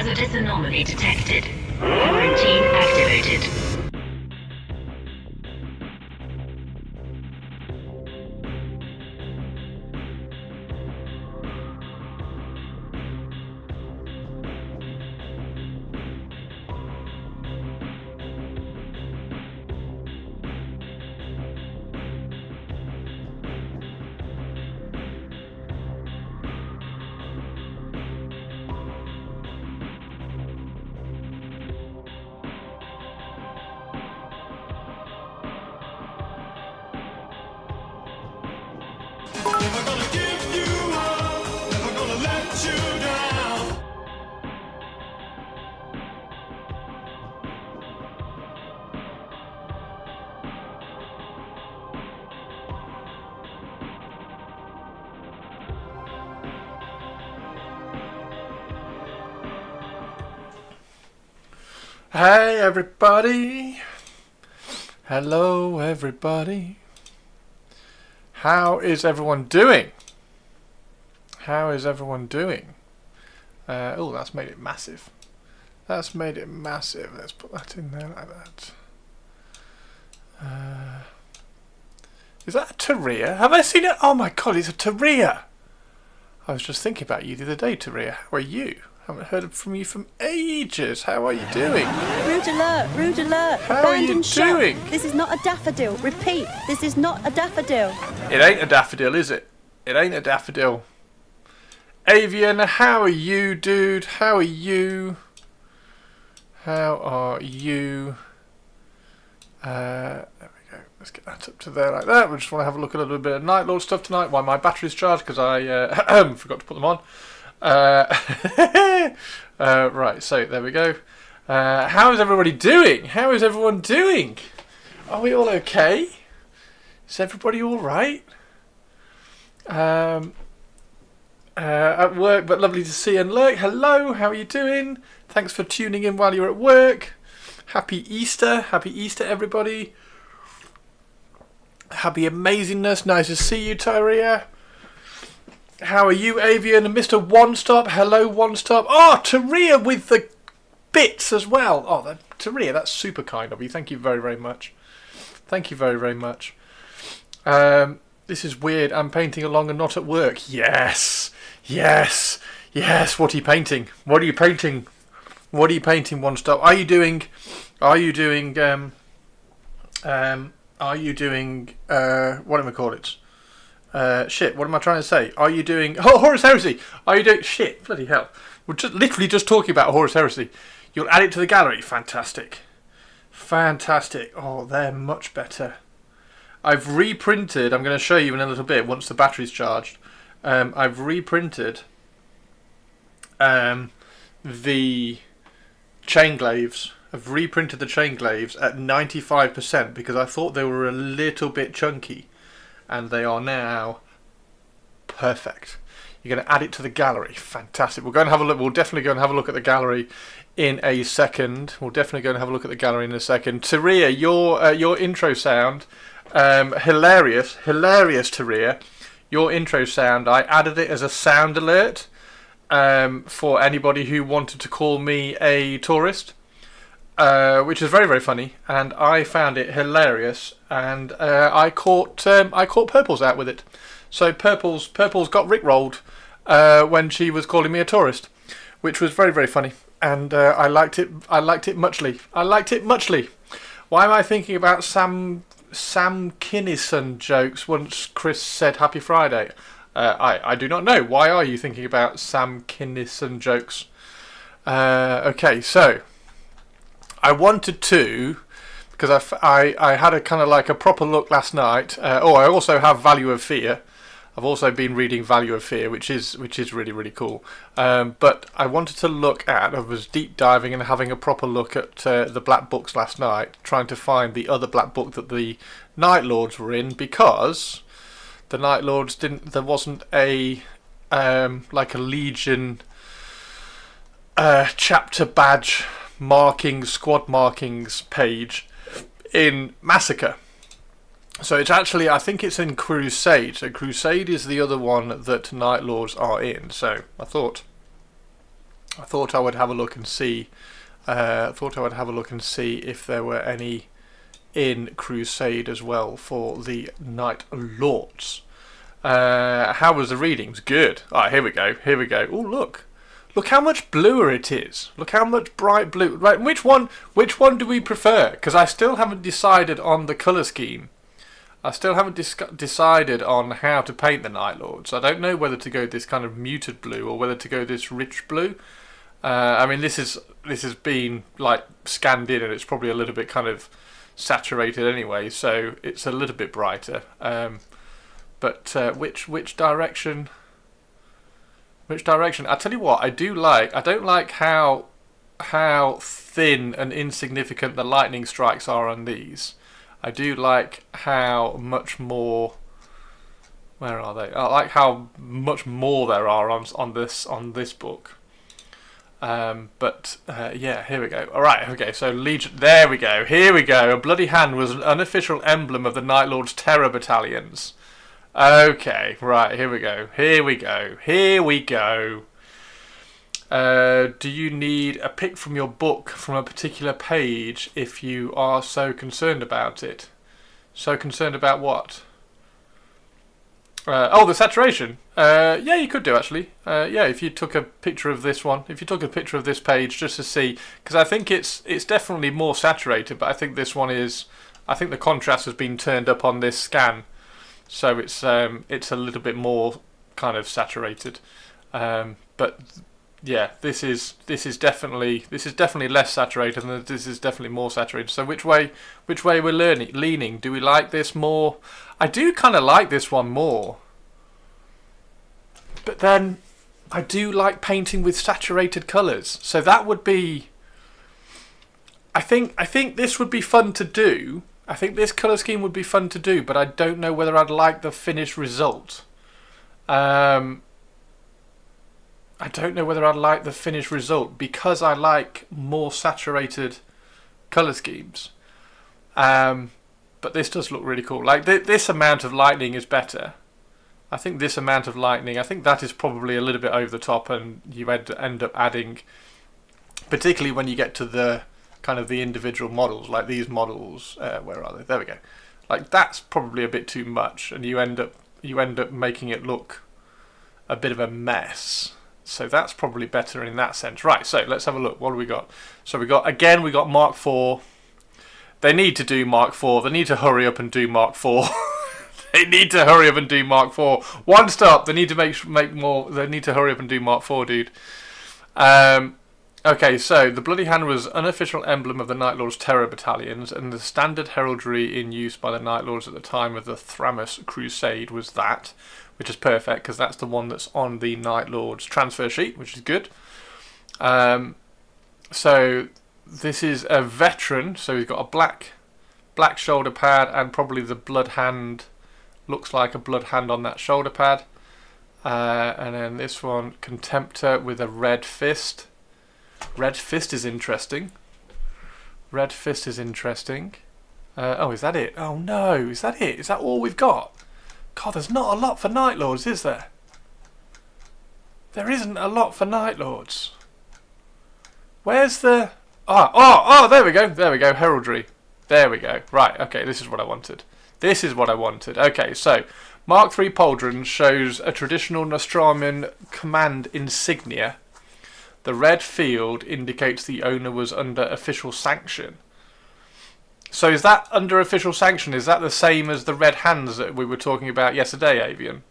Hazardous anomaly detected. Quarantine activated. Never gonna give you up, never gonna let you down. Hey everybody. Hello everybody. How is everyone doing? How is everyone doing? Oh, that's made it massive. That's made it massive. Let's put that in there like that. Is that a Taria? Have I seen it? Oh my god, it's a Taria! I was just thinking about you the other day, Taria. How are you? Haven't heard from you from ages. How are you doing? Rude alert! Rude alert! How are you doing? This is not a daffodil. Repeat, this is not a daffodil. It ain't a daffodil, is it? It ain't a daffodil. Avian, how are you, dude? How are you? How are you? There we go. Let's get that up to there like that. We just want to have a look at a little bit of Night Lord stuff tonight while my battery's charged because I forgot to put them on. Right, so there we go. How is everybody doing? How is everyone doing? Are we all okay? Is everybody all right? At work, but lovely to see and lurk. Hello, how are you doing? Thanks for tuning in while you're at work. Happy Easter. Happy Easter, everybody. Happy amazingness. Nice to see you, Tyria. How are you, Avian and Mr. One Stop? Hello, One Stop. Oh, Taria with the bits as well. Oh, Taria, that's super kind of you. Thank you very, very much. Thank you very, very much. This is weird. I'm painting along and not at work. Yes. Yes. Yes. What are you painting? What are you painting? What are you painting, One Stop? Are you doing what am I call it? Shit, what am I trying to say? Are you doing... Oh, Horus Heresy! Are you doing... Shit, bloody hell. We're literally just talking about Horus Heresy. You'll add it to the gallery. Fantastic. Fantastic. Oh, they're much better. I've reprinted... I'm going to show you in a little bit once the battery's charged. I've reprinted the chain glaives. I've reprinted the chain glaives at 95% because I thought they were a little bit chunky. And they are now perfect. You're going to add it to the gallery. Fantastic. We're going to have a look. We'll definitely go and have a look at the gallery in a second. Taria, your intro sound, hilarious, Taria. Your intro sound. I added it as a sound alert for anybody who wanted to call me a tourist. Which is very, very funny, and I found it hilarious, and I caught Purples out with it. So Purples got rickrolled when she was calling me a tourist, which was very, very funny, and I liked it muchly. Why am I thinking about Sam Kinison jokes once Chris said Happy Friday? I do not know. Why are you thinking about Sam Kinison jokes? Okay, so I wanted to, because I had a kind of like a proper look last night. I also have Value of Fear. I've also been reading Value of Fear, which is really, really cool. But I wanted to look at, I was deep diving and having a proper look at the Black Books last night, trying to find the other Black Book that the Night Lords were in, because the Night Lords there wasn't a like a Legion chapter badge markings, squad markings page in Massacre. So it's actually, I think it's in Crusade. So Crusade is the other one that Night Lords are in. So I thought I thought I would have a look and see. If there were any in Crusade as well for the Night Lords. How was the readings? Good. Alright, here we go. Oh, look how much bluer it is. Look how much bright blue. Right, which one do we prefer? Because I still haven't decided on the colour scheme. I still haven't decided on how to paint the Night Lords. I don't know whether to go this kind of muted blue or whether to go this rich blue. I mean, this has been like scanned in, and it's probably a little bit kind of saturated anyway, so it's a little bit brighter. But which direction? Which direction? I tell you what, I don't like how thin and insignificant the lightning strikes are on these. I do like how much more. Where are they? I like how much more there are on this book. Yeah, here we go. Alright, okay, so Legion, there we go, here we go. A bloody hand was an unofficial emblem of the Night Lord's terror battalions. Okay, right, here we go. Do you need a pick from your book from a particular page if you are so concerned about it? So concerned about what? The saturation. Yeah, you could do actually. Yeah, if you took a picture of this one, if you took a picture of this page just to see, because I think it's definitely more saturated, but I think this one is. I think the contrast has been turned up on this scan, so it's a little bit more kind of saturated. But yeah, this is definitely less saturated, and this is definitely more saturated. So which way we're leaning? Do we like this more? I do kind of like this one more, but then I do like painting with saturated colours. So that would be. I think this would be fun to do. I think this colour scheme would be fun to do, but I don't know whether I'd like the finished result. I don't know whether I'd like the finished result because I like more saturated colour schemes. But this does look really cool. Like this amount of lightning is better. I think this amount of lightning, I think that is probably a little bit over the top, and you end up adding, particularly when you get to the kind of the individual models, like these models. Where are they? There we go. Like that's probably a bit too much, and you end up making it look a bit of a mess. So that's probably better in that sense. Right, so let's have a look. What do we got? So we got Mark IV. They need to do Mark IV. They need to hurry up and do Mark IV. They need to hurry up and do Mark IV. One stop. They need to make more. They need to hurry up and do Mark IV, dude. Okay, so the Bloody Hand was unofficial emblem of the Night Lords' terror battalions, and the standard heraldry in use by the Night Lords at the time of the Thramus Crusade was that, which is perfect because that's the one that's on the Night Lords transfer sheet, which is good. So this is a veteran, so he's got a black shoulder pad, and probably the blood hand looks like a blood hand on that shoulder pad. And then this one, Contemptor with a red fist. Red fist is interesting. Oh, is that it? Oh no, is that it? Is that all we've got? God, there's not a lot for Night Lords, is there? There isn't a lot for Night Lords. Where's the... Oh, there we go, heraldry. There we go. Right, okay, this is what I wanted. Okay, so Mark III Pauldron shows a traditional Nostramian command insignia. The red field indicates the owner was under official sanction. So is that under official sanction? Is that the same as the red hands that we were talking about yesterday, Avian?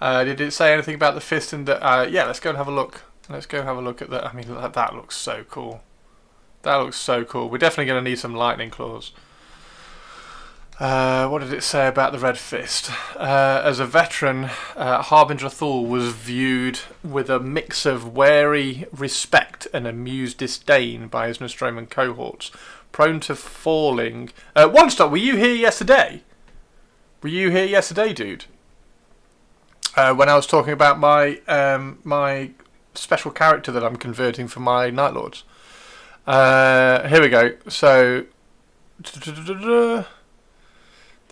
Did it say anything about the fist? And yeah, let's go and have a look. Let's go have a look at that. I mean, that looks so cool. We're definitely going to need some lightning claws. What did it say about the red fist? As a veteran, Harbinger Thule was viewed with a mix of wary respect and amused disdain by his Nostroman cohorts, prone to falling. One stop, were you here yesterday? Dude? When I was talking about my my special character that I'm converting for my Night Lords. Here we go. So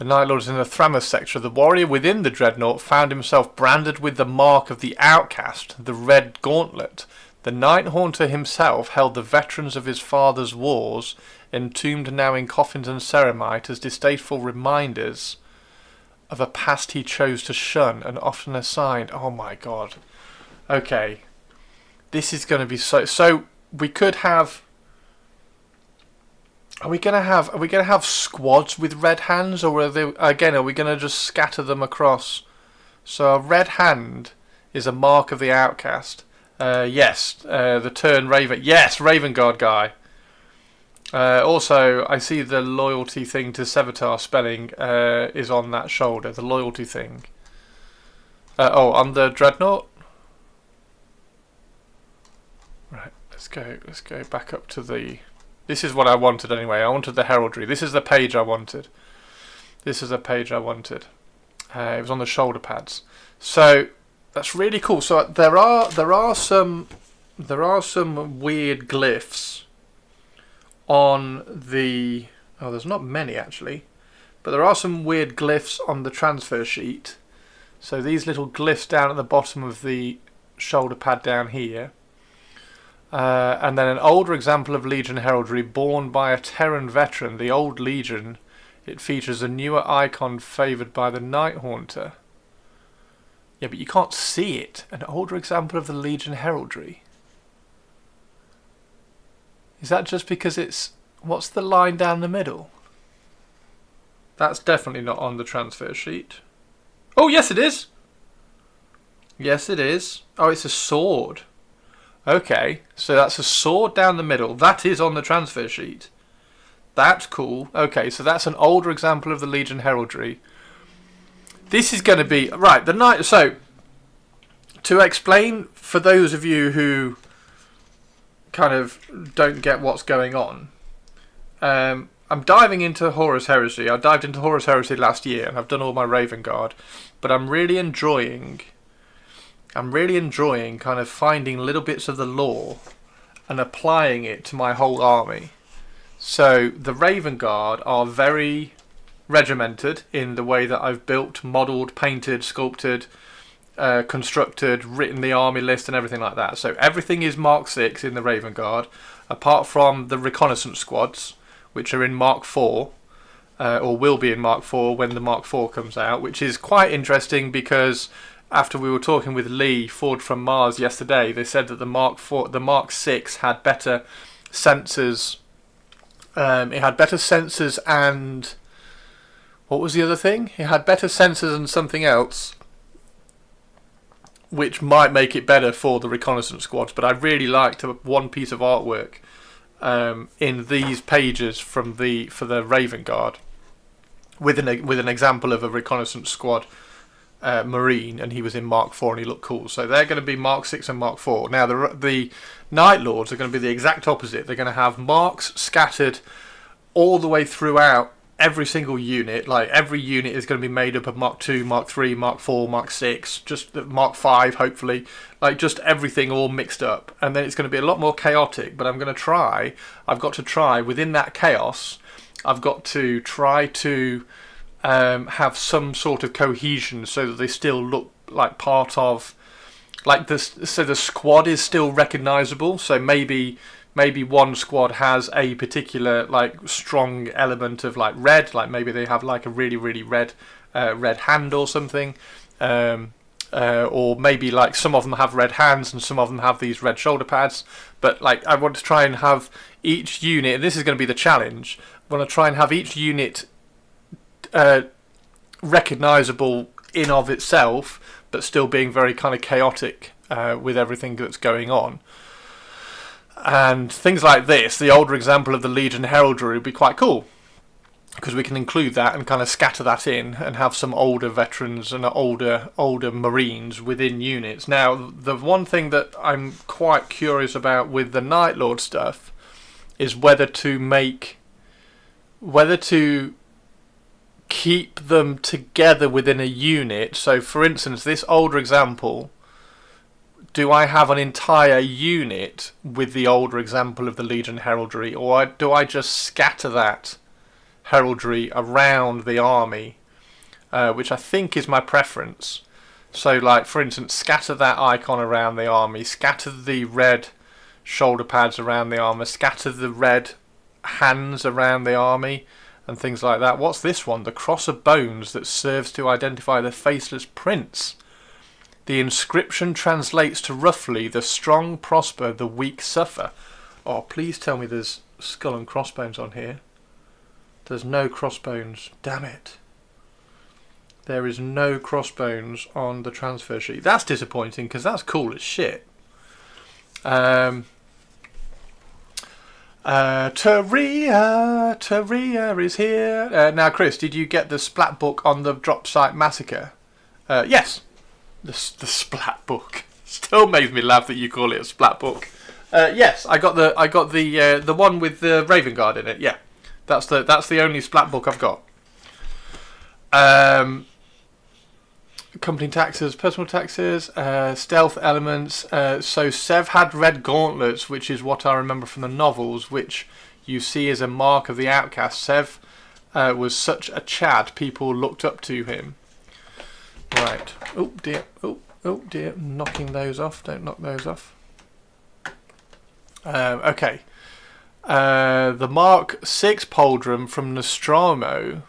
The Night Lord is in the Thramus sector. The warrior within the Dreadnought found himself branded with the mark of the outcast, the Red Gauntlet. The Night Haunter himself held the veterans of his father's wars, entombed now in coffins and ceramite, as distasteful reminders of a past he chose to shun and often assigned. Oh my god. Okay. This is going to be so we could have. Are we gonna have squads with red hands, or are we gonna just scatter them across? So a red hand is a mark of the outcast. Yes, the turn Raven. Yes, Raven Guard guy. Also, I see the loyalty thing to Sevatar spelling is on that shoulder. The loyalty thing. On the Dreadnought. Right, let's go back up to the. This is what I wanted anyway. I wanted the heraldry. This is the page I wanted. It was on the shoulder pads. So that's really cool. So there are some weird glyphs on the. Oh, there's not many actually, but there are some weird glyphs on the transfer sheet. So these little glyphs down at the bottom of the shoulder pad down here. And then an older example of Legion heraldry borne by a Terran veteran, the Old Legion. It features a newer icon favoured by the Night Haunter. Yeah, but you can't see it. An older example of the Legion heraldry. Is that just because it's... What's the line down the middle? That's definitely not on the transfer sheet. Oh, yes it is! Yes it is. Oh, it's a sword. Okay, so that's a sword down the middle. That is on the transfer sheet. That's cool. Okay, so that's an older example of the Legion heraldry. This is going to be... Right, the night... So, to explain for those of you who kind of don't get what's going on, I'm diving into Horus Heresy. I dived into Horus Heresy last year, and I've done all my Raven Guard, but I'm really enjoying kind of finding little bits of the lore and applying it to my whole army. So the Raven Guard are very regimented in the way that I've built, modelled, painted, sculpted, constructed, written the army list and everything like that. So everything is Mark 6 in the Raven Guard, apart from the reconnaissance squads, which are in Mark 4, or will be in Mark 4 when the Mark 4 comes out, which is quite interesting because after we were talking with Lee Ford from Mars yesterday, they said that the Mark 6 had better sensors. It had better sensors and what was the other thing? It had better sensors and something else, which might make it better for the reconnaissance squads. But I really liked one piece of artwork in these pages for the Raven Guard, with an example of a reconnaissance squad. Marine, and he was in Mark 4 and he looked cool. So they're going to be Mark 6 and Mark 4. Now the Night Lords are going to be the exact opposite. They're going to have marks scattered all the way throughout every single unit. Like every unit is going to be made up of Mark 2, Mark 3, Mark 4, Mark 6, just Mark 5 hopefully. Like just everything all mixed up. And then it's going to be a lot more chaotic, but I've got to try within that chaos, I've got to try to have some sort of cohesion so that they still look like part of, like this. So the squad is still recognizable. So maybe one squad has a particular like strong element of like red, like maybe they have like a really red hand or something, or maybe like some of them have red hands and some of them have these red shoulder pads. But like I want to try and have each unit, and this is going to be the challenge, I want to try and have each unit recognizable in of itself, but still being very kind of chaotic with everything that's going on. And things like this, the older example of the Legion heraldry would be quite cool, because we can include that and kind of scatter that in and have some older veterans and older Marines within units. Now, the one thing that I'm quite curious about with the Night Lord stuff is whether to keep them together within a unit. So for instance, this older example, do I have an entire unit with the older example of the Legion heraldry, or do I just scatter that heraldry around the army, which I think is my preference. So, like, for instance, scatter that icon around the army, scatter the red shoulder pads around the armour, scatter the red hands around the army, and things like that. What's this one? The cross of bones that serves to identify the faceless prince. The inscription translates to roughly, the strong prosper, the weak suffer. Oh, please tell me there's skull and crossbones on here. There's no crossbones. Damn it. There is no crossbones on the transfer sheet. That's disappointing, because that's cool as shit. Taria is here. Now, Chris, did you get the splat book on the drop site massacre? Yes. The splat book still makes me laugh that you call it a splat book. Yes, I got the one with the Raven Guard in it. Yeah, that's the only splat book I've got. Company taxes, personal taxes, stealth elements. So Sev had red gauntlets, which is what I remember from the novels, which you see as a mark of the outcast. Sev was such a Chad, people looked up to him. Right. Oh dear. Oh dear. Knocking those off. Don't knock those off. Okay. The Mark 6 Pauldron from Nostromo.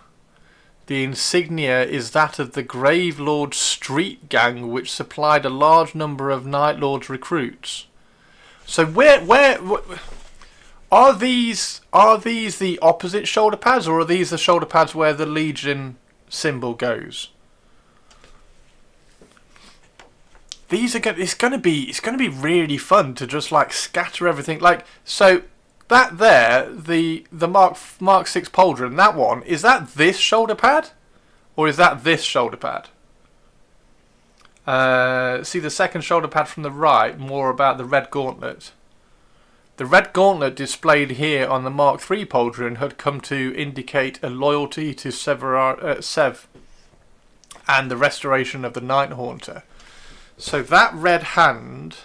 The insignia is that of the Grave Lord street gang, which supplied a large number of Night Lord's recruits. So where are these the opposite shoulder pads, or are these the shoulder pads where the Legion symbol goes? These are it's going to be really fun to just like scatter everything. Like, so that there, the Mark 6 Pauldron, that one, is that this shoulder pad, or is that this shoulder pad? See the second shoulder pad from the right, more about the red gauntlet. The red gauntlet displayed here on the Mark 3 Pauldron had come to indicate a loyalty to Sev and the restoration of the Night Haunter. So that red hand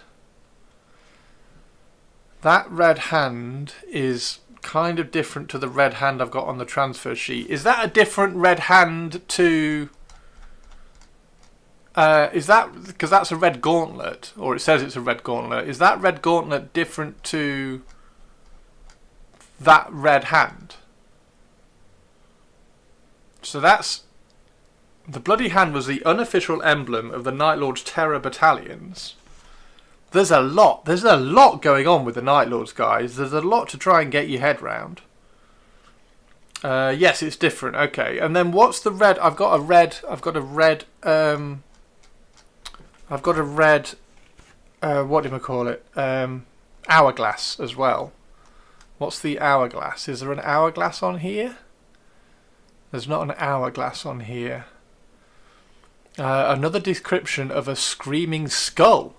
is kind of different to the red hand I've got on the transfer sheet. Is that a different red hand to... is that... because that's a red gauntlet, or it says it's a red gauntlet. Is that red gauntlet different to that red hand? So that's... the bloody hand was the unofficial emblem of the Night Lord's Terror battalions. There's a lot going on with the Night Lords, guys. There's a lot to try and get your head round. Yes, it's different. Okay, and then what's the red? I've got a red. What do I call it? Hourglass as well. What's the hourglass? Is there an hourglass on here? There's not an hourglass on here. Another description of a screaming skull.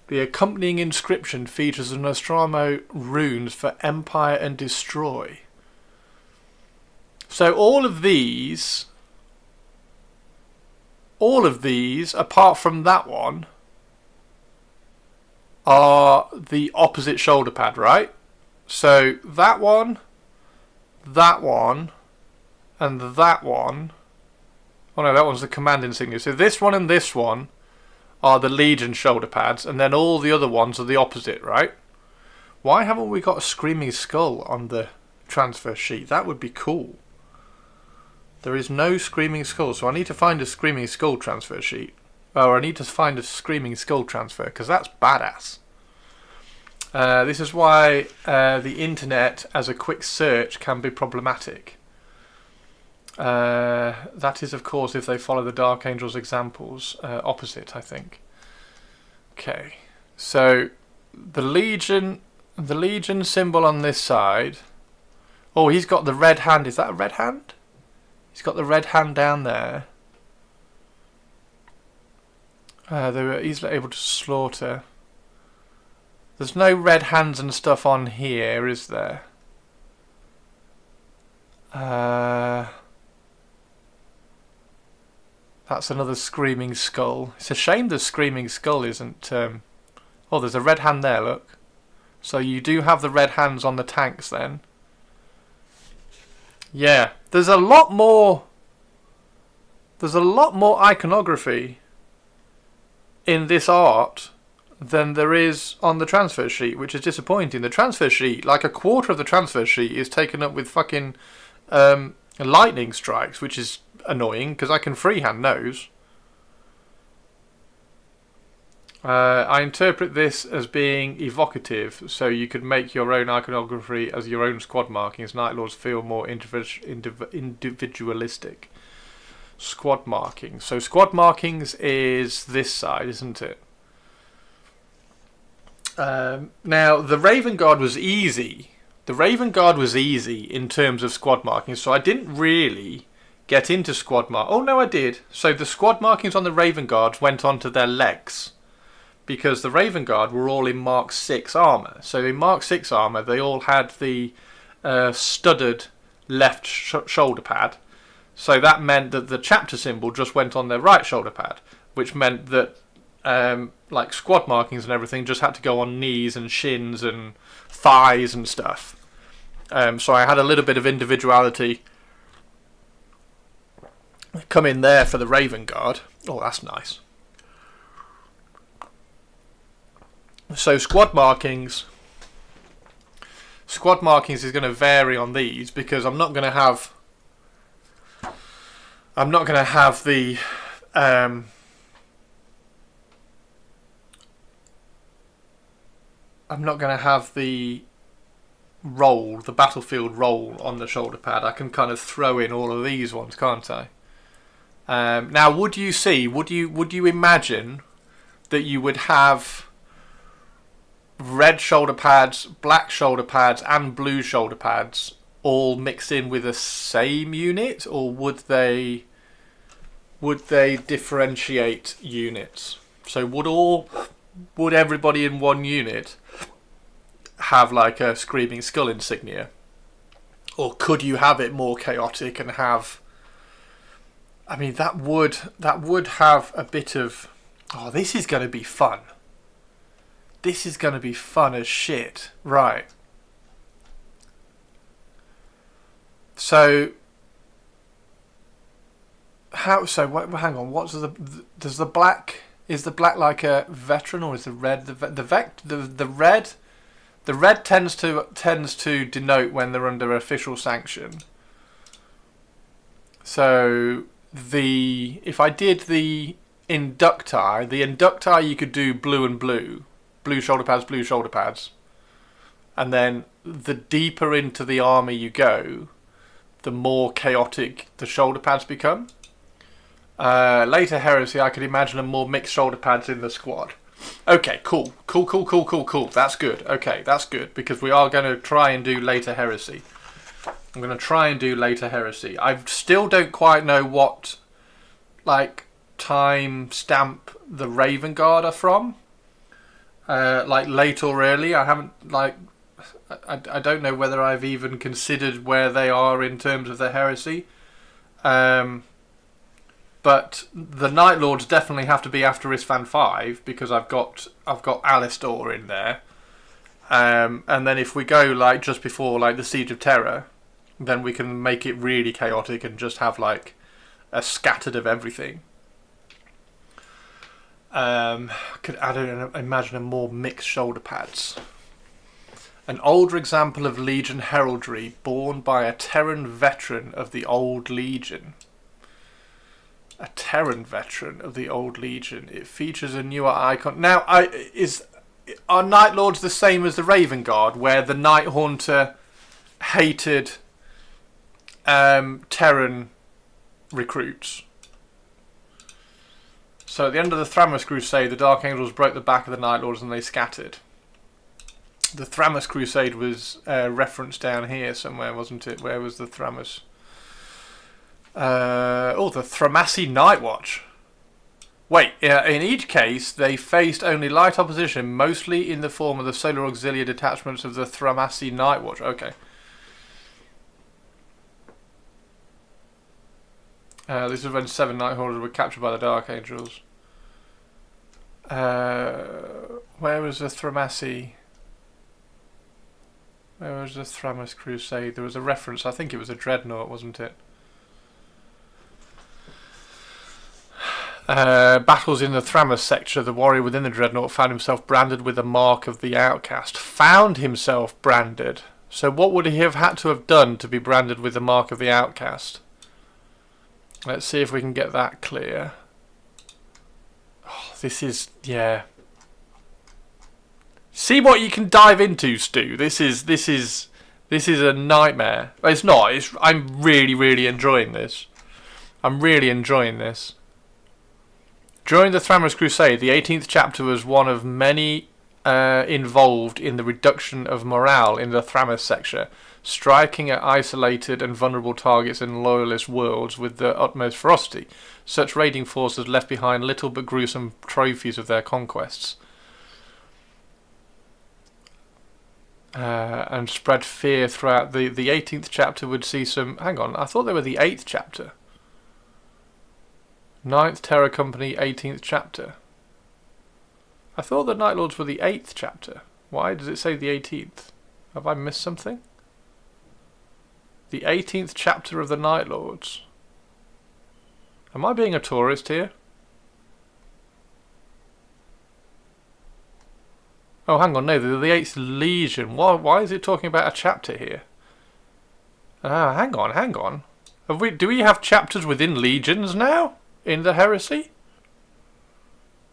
The accompanying inscription features the Nostromo runes for Empire and Destroy. So all of these, apart from that one, are the opposite shoulder pad, right? So that one, and that one. Oh no, that one's the command insignia. So this one and this one are the Legion shoulder pads, and then all the other ones are the opposite, right? Why haven't we got a screaming skull on the transfer sheet? That would be cool. There is no screaming skull, so I need to find a screaming skull transfer sheet. Or I need to find a screaming skull transfer, because that's badass. This is why the internet as a quick search can be problematic. That is, of course, if they follow the Dark Angel's examples. Opposite, I think. Okay, so the Legion symbol on this side. Oh, he's got the red hand. Is that a red hand? He's got the red hand down there. They were easily able to slaughter. There's no red hands and stuff on here, is there? That's another screaming skull. It's a shame the screaming skull isn't... Oh, there's a red hand there, look. So you do have the red hands on the tanks then. Yeah, there's a lot more. There's a lot more iconography in this art than there is on the transfer sheet, which is disappointing. The transfer sheet, like a quarter of the transfer sheet, is taken up with fucking lightning strikes, which is annoying because I can freehand those. I interpret this as being evocative, so you could make your own iconography as your own squad markings. Night Lords feel more individualistic. Squad markings. So squad markings is this side, isn't it? Now, the Raven Guard was easy. The Raven Guard was easy in terms of squad markings, so I didn't really get into squad mark. Oh, no, I did. So the squad markings on the Raven Guards went onto their legs, because the Raven Guard were all in Mark 6 armour. So in Mark 6 armour, they all had the studded left shoulder pad. So that meant that the chapter symbol just went on their right shoulder pad, which meant that like squad markings and everything just had to go on knees and shins and thighs and stuff. So I had a little bit of individuality come in there for the Raven Guard. Oh, that's nice. So squad markings is going to vary on these, because I'm not going to have the roll, the battlefield roll on the shoulder pad. I can kind of throw in all of these ones, can't I? Now, would you imagine that you would have red shoulder pads, black shoulder pads, and blue shoulder pads all mixed in with the same unit, or would they differentiate units? So would everybody in one unit have like a Screaming Skull insignia, or could you have it more chaotic and have? I mean, that would have a bit of. Oh, this is going to be fun. This is going to be fun as shit, right? So, hang on. Does the black? Is the black like a veteran, or is the red the red tends to denote when they're under official sanction. So if I did the inducti, you could do blue and blue shoulder pads, and then the deeper into the army you go, the more chaotic the shoulder pads become. Later Heresy, I could imagine a more mixed shoulder pads in the squad. Okay, cool. That's good. Okay, that's good, because we are going to try and do Later Heresy. I'm going to try and do Later Heresy. I still don't quite know what, like, time stamp the Raven Guard are from. Like, late or early. I haven't, like... I don't know whether I've even considered where they are in terms of the Heresy. But the Night Lords definitely have to be after Isfan 5, because I've got Alistor in there. And then if we go like just before like the Siege of Terror, then we can make it really chaotic and just have like a scattered of everything. Could imagine a more mixed shoulder pads. An older example of Legion heraldry borne by a Terran veteran of the Old Legion. A Terran veteran of the Old Legion. It features a newer icon. Now, are Night Lords the same as the Raven Guard, where the Night Haunter hated Terran recruits? So at the end of the Thramas Crusade, the Dark Angels broke the back of the Night Lords and they scattered. The Thramas Crusade was referenced down here somewhere, wasn't it? Where was the Thramas? The Thromasi Night Watch. Wait, in each case, they faced only light opposition, mostly in the form of the Solar Auxilia detachments of the Thromasi Night Watch. Okay. This is when 7 Night Haulers were captured by the Dark Angels. Where was the Thromasi? Where was the Thramas Crusade? There was a reference. I think it was a dreadnought, wasn't it? Battles in the Thramas sector. The warrior within the dreadnought found himself branded with the mark of the outcast. Found himself branded. So what would he have had to have done to be branded with the mark of the outcast? Let's see if we can get that clear. Oh, this is, yeah. See what you can dive into, Stu. This is a nightmare. It's not. I'm really enjoying this. I'm really enjoying this. During the Thramas Crusade, the 18th chapter was one of many involved in the reduction of morale in the Thramas sector, striking at isolated and vulnerable targets in loyalist worlds with the utmost ferocity. Such raiding forces left behind little but gruesome trophies of their conquests. And spread fear throughout. The 18th chapter would see some... Hang on, I thought they were the 8th chapter. 9th Terror Company, 18th chapter. I thought the Night Lords were the 8th chapter. Why does it say the 18th? Have I missed something? The 18th chapter of the Night Lords. Am I being a tourist here? Oh, hang on, no, they're the 8th Legion. Why is it talking about a chapter here? Ah, hang on. Do we have chapters within legions now? In the Heresy?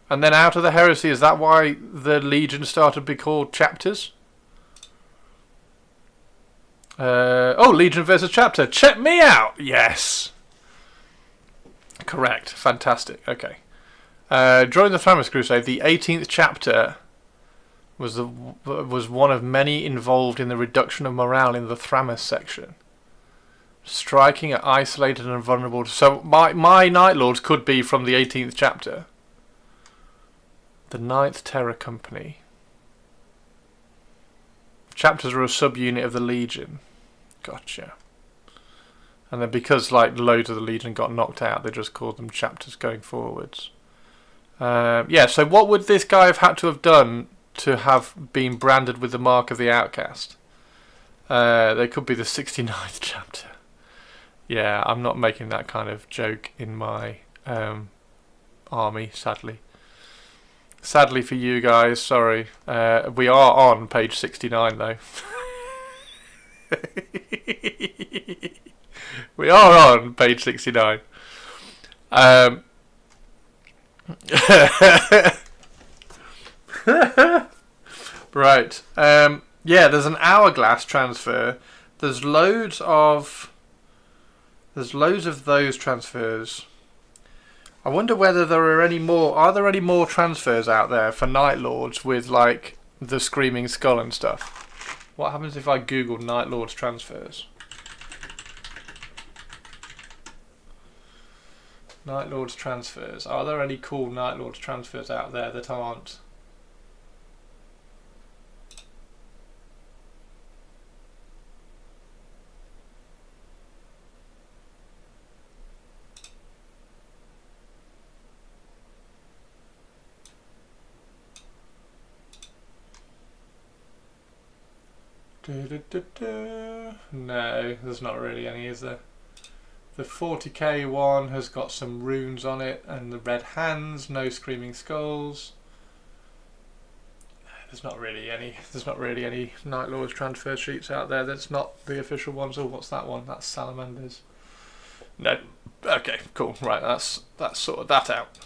And then out of the Heresy, is that why the Legion started to be called chapters? Oh, Legion versus Chapter. Check me out! Yes! Correct. Fantastic. Okay. During the Thramas Crusade, the 18th chapter was one of many involved in the reduction of morale in the Thramas section. Striking at isolated and vulnerable... So my Night Lords could be from the 18th chapter. The 9th Terror Company. Chapters are a subunit of the Legion. Gotcha. And then because like loads of the Legion got knocked out, they just called them chapters going forwards. Yeah, so what would this guy have had to have done to have been branded with the mark of the outcast? They could be the 69th chapter. Yeah, I'm not making that kind of joke in my army, sadly. Sadly for you guys, sorry. We are on page 69 though. We are on page 69. Right. Yeah, there's an hourglass transfer. There's loads of those transfers. I wonder whether there are any more. Are there any more transfers out there for Night Lords with like the Screaming Skull and stuff? What happens if I Google Night Lords transfers? Night Lords transfers. Are there any cool Night Lords transfers out there that aren't? No, there's not really any, is there? The 40k one has got some runes on it and the red hands, no screaming skulls. There's not really any Night Lords transfer sheets out there that's not the official ones. Oh, what's that one? That's Salamanders. No. Okay, cool. Right, that's sorted that out.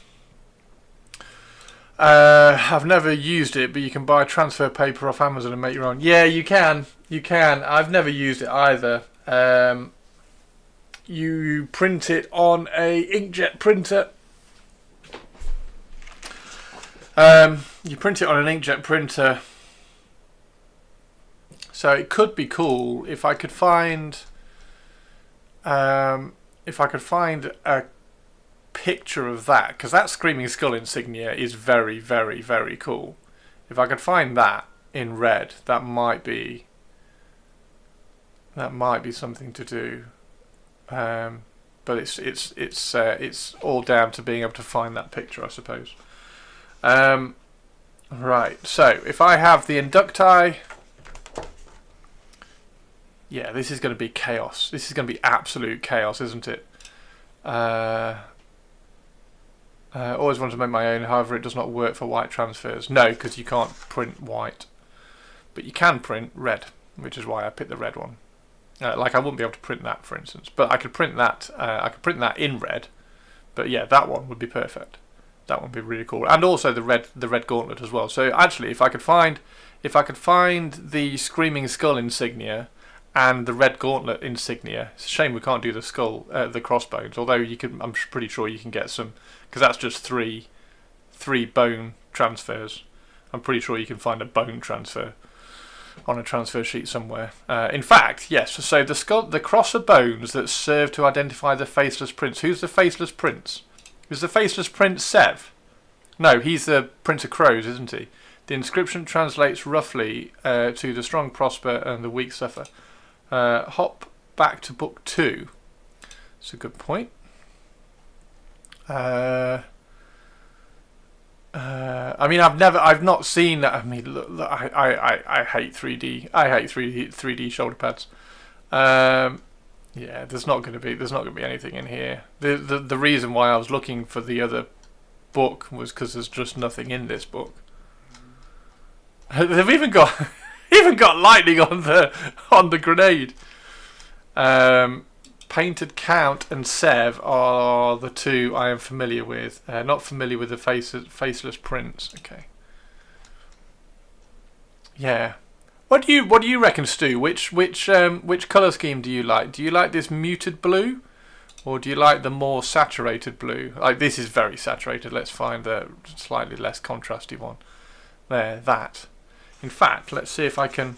I've never used it, but you can buy transfer paper off Amazon and make your own. Yeah, you can. You can. I've never used it either. You print it on a inkjet printer. You print it on an inkjet printer. So it could be cool if I could find a picture of that, because that Screaming Skull insignia is very, very, very cool. If I could find that in red, that might be something to do. But it's all down to being able to find that picture, I suppose. Right. So if I have the Inducti, Yeah, this is going to be chaos. This is going to be absolute chaos, isn't it? Always wanted to make my own, however it does not work for white transfers. No, because you can't print white. But you can print red, which is why I picked the red one. Like I wouldn't be able to print that, for instance. But I could print that. I could print that in red. But yeah, that one would be perfect. That one would be really cool. And also the red gauntlet as well. So actually, if I could find the Screaming Skull insignia and the red gauntlet insignia, it's a shame we can't do the skull, the crossbones. Although you can, I'm pretty sure you can get some, because that's just three bone transfers. I'm pretty sure you can find a bone transfer on a transfer sheet somewhere. In fact, yes. So the cross of bones that serve to identify the Faceless Prince. Who's the Faceless Prince? Is the Faceless Prince Sev? No, he's the Prince of Crows, isn't he? The inscription translates roughly to the strong prosper and the weak suffer. Hop back to book 2. That's a good point. I mean, I've not seen that. I mean, look, I hate 3D. I hate 3D shoulder pads. Yeah, there's not going to be anything in here. The reason why I was looking for the other book was because there's just nothing in this book. They've even got lightning on the grenade. Painted Count and Sev are the two I am familiar with. Not familiar with the Faceless Prince. Okay. Yeah. What do you reckon, Stu? Which colour scheme do you like? Do you like this muted blue, or do you like the more saturated blue? Like, this is very saturated. Let's find the slightly less contrasty one. There, that. In fact, let's see if I can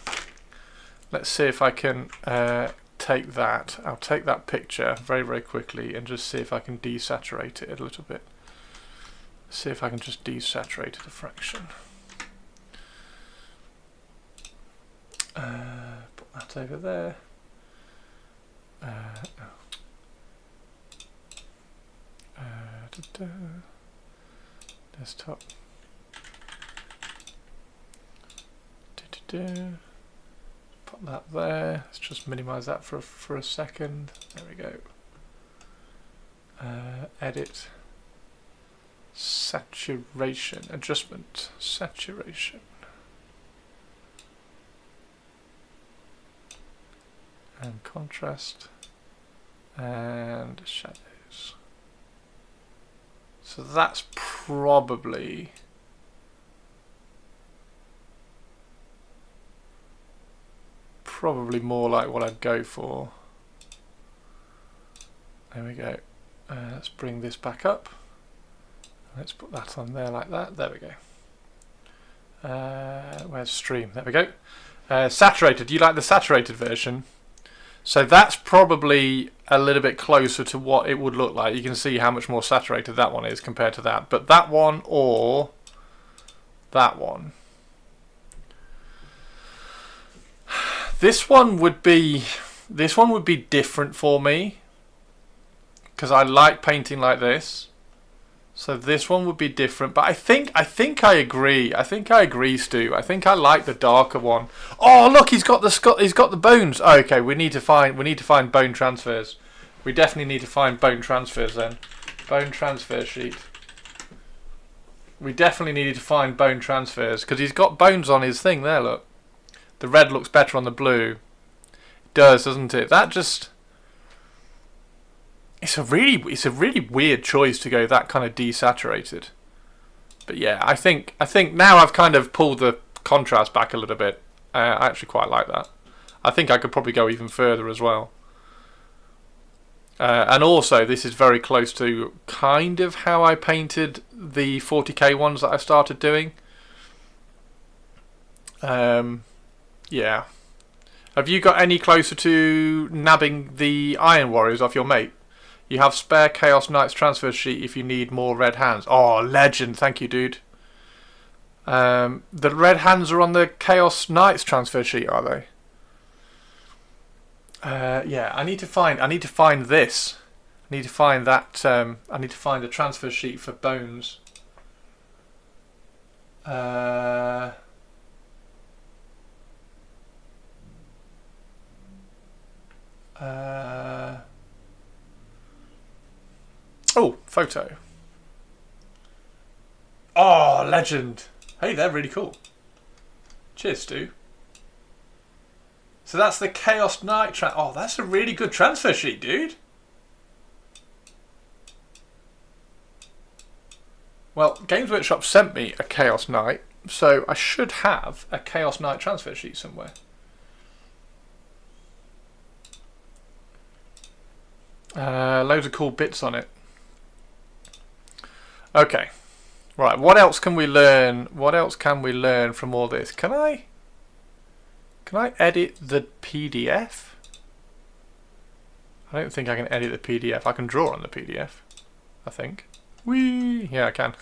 take that. I'll take that picture very, very quickly and just see if I can desaturate it a little bit. See if I can just desaturate it a fraction. Put that over there. Desktop. Put that there. Let's just minimize that for a second. There we go. Edit. Saturation. Adjustment. Saturation. And contrast. And shadows. So that's probably more like what I'd go for. There we go. Let's bring this back up. Let's put that on there like that. There we go. Where's stream? There we go. Saturated. Do you like the saturated version? So that's probably a little bit closer to what it would look like. You can see how much more saturated that one is compared to that. But that one or that one. This one would be different for me because I like painting like this. So this one would be different, but I think I agree. I think I agree, Stu. I think I like the darker one. Oh, look, he's got the bones. Oh, okay, we need to find bone transfers. We definitely need to find bone transfers then. Bone transfer sheet. We definitely needed to find bone transfers because he's got bones on his thing there. Look, the red looks better on the blue. It does, doesn't it? That just. It's a really weird choice to go that kind of desaturated. But yeah, I think now I've kind of pulled the contrast back a little bit. I actually quite like that. I think I could probably go even further as well. And also, this is very close to kind of how I painted the 40k ones that I started doing. Yeah. Have you got any closer to nabbing the Iron Warriors off your mate? You have spare Chaos Knights transfer sheet if you need more red hands. Oh, legend. Thank you, dude. The red hands are on the Chaos Knights transfer sheet, are they? Yeah, I need to find this. I need to find that. I need to find a transfer sheet for bones. Oh, photo. Oh, legend. Hey, they're really cool. Cheers, Stu. So that's the Chaos Knight. Oh, that's a really good transfer sheet, dude. Well, Games Workshop sent me a Chaos Knight, so I should have a Chaos Knight transfer sheet somewhere. Loads of cool bits on it. Okay. Right, what else can we learn? What else can we learn from all this? Can I edit the PDF? I don't think I can edit the PDF. I can draw on the PDF, I think. Whee! Yeah, I can.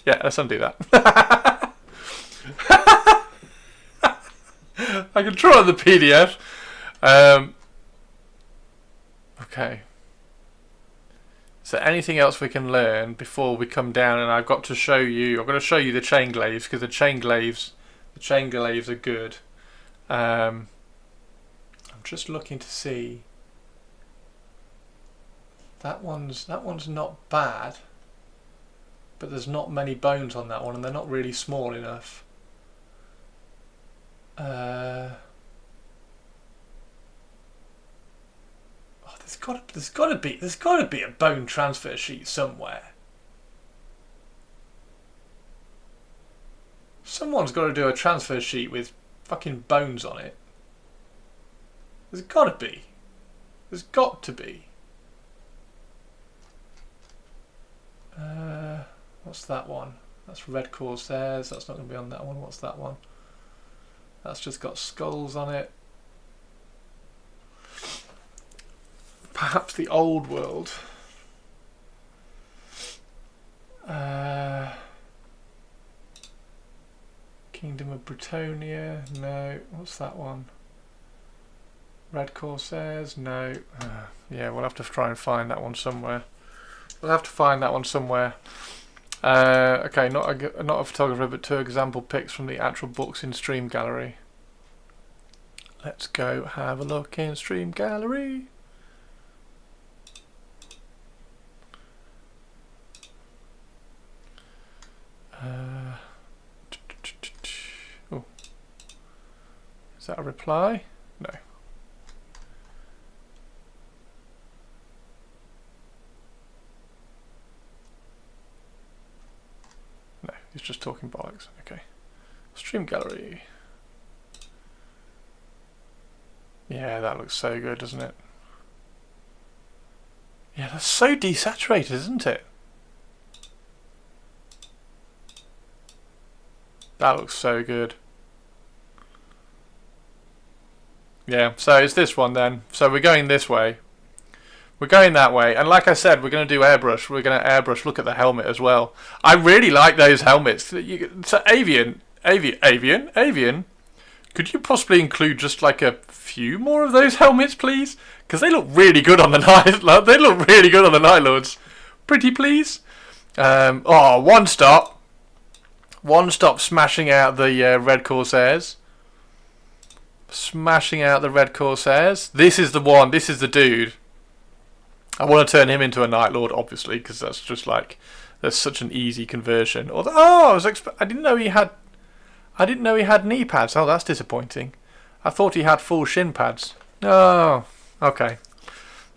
Yeah, let's undo that. I can draw on the PDF. Okay. So anything else we can learn before we come down? And I've got to show you. I'm going to show you the chain glaives because the chain glaives are good. I'm just looking to see. That one's not bad, but there's not many bones on that one, and they're not really small enough. There's got to be a bone transfer sheet somewhere. Someone's got to do a transfer sheet with fucking bones on it. There's got to be. There's got to be. What's that one? That's Red Corsairs. That's not going to be on that one. What's that one? That's just got skulls on it. Perhaps the Old World. Kingdom of Britonia. No. What's that one? Red Corsairs. No. Yeah, we'll have to try and find that one somewhere. Okay, not a photographer, but 2 example pics from the actual books in Stream Gallery. Let's go have a look in Stream Gallery. Oh, is that a reply? No. No, he's just talking bollocks. Okay. Stream Gallery. Yeah, that looks so good, doesn't it? Yeah, that's so desaturated, isn't it? That looks so good. Yeah, so it's this one then. So we're going this way. We're going that way. And like I said, we're going to do airbrush. We're going to airbrush look at the helmet as well. I really like those helmets. So Avian. Could you possibly include just like a few more of those helmets, please? Because they look really good on the Night Lords. They look really good on the Night Lords. Pretty please. Oh, one stop. One stop smashing out the Red Corsairs. Smashing out the Red Corsairs. This is the one. This is the dude. I want to turn him into a Night Lord, obviously, because that's just like that's such an easy conversion. Although, I didn't know he had. I didn't know he had knee pads. Oh, that's disappointing. I thought he had full shin pads. Oh, okay.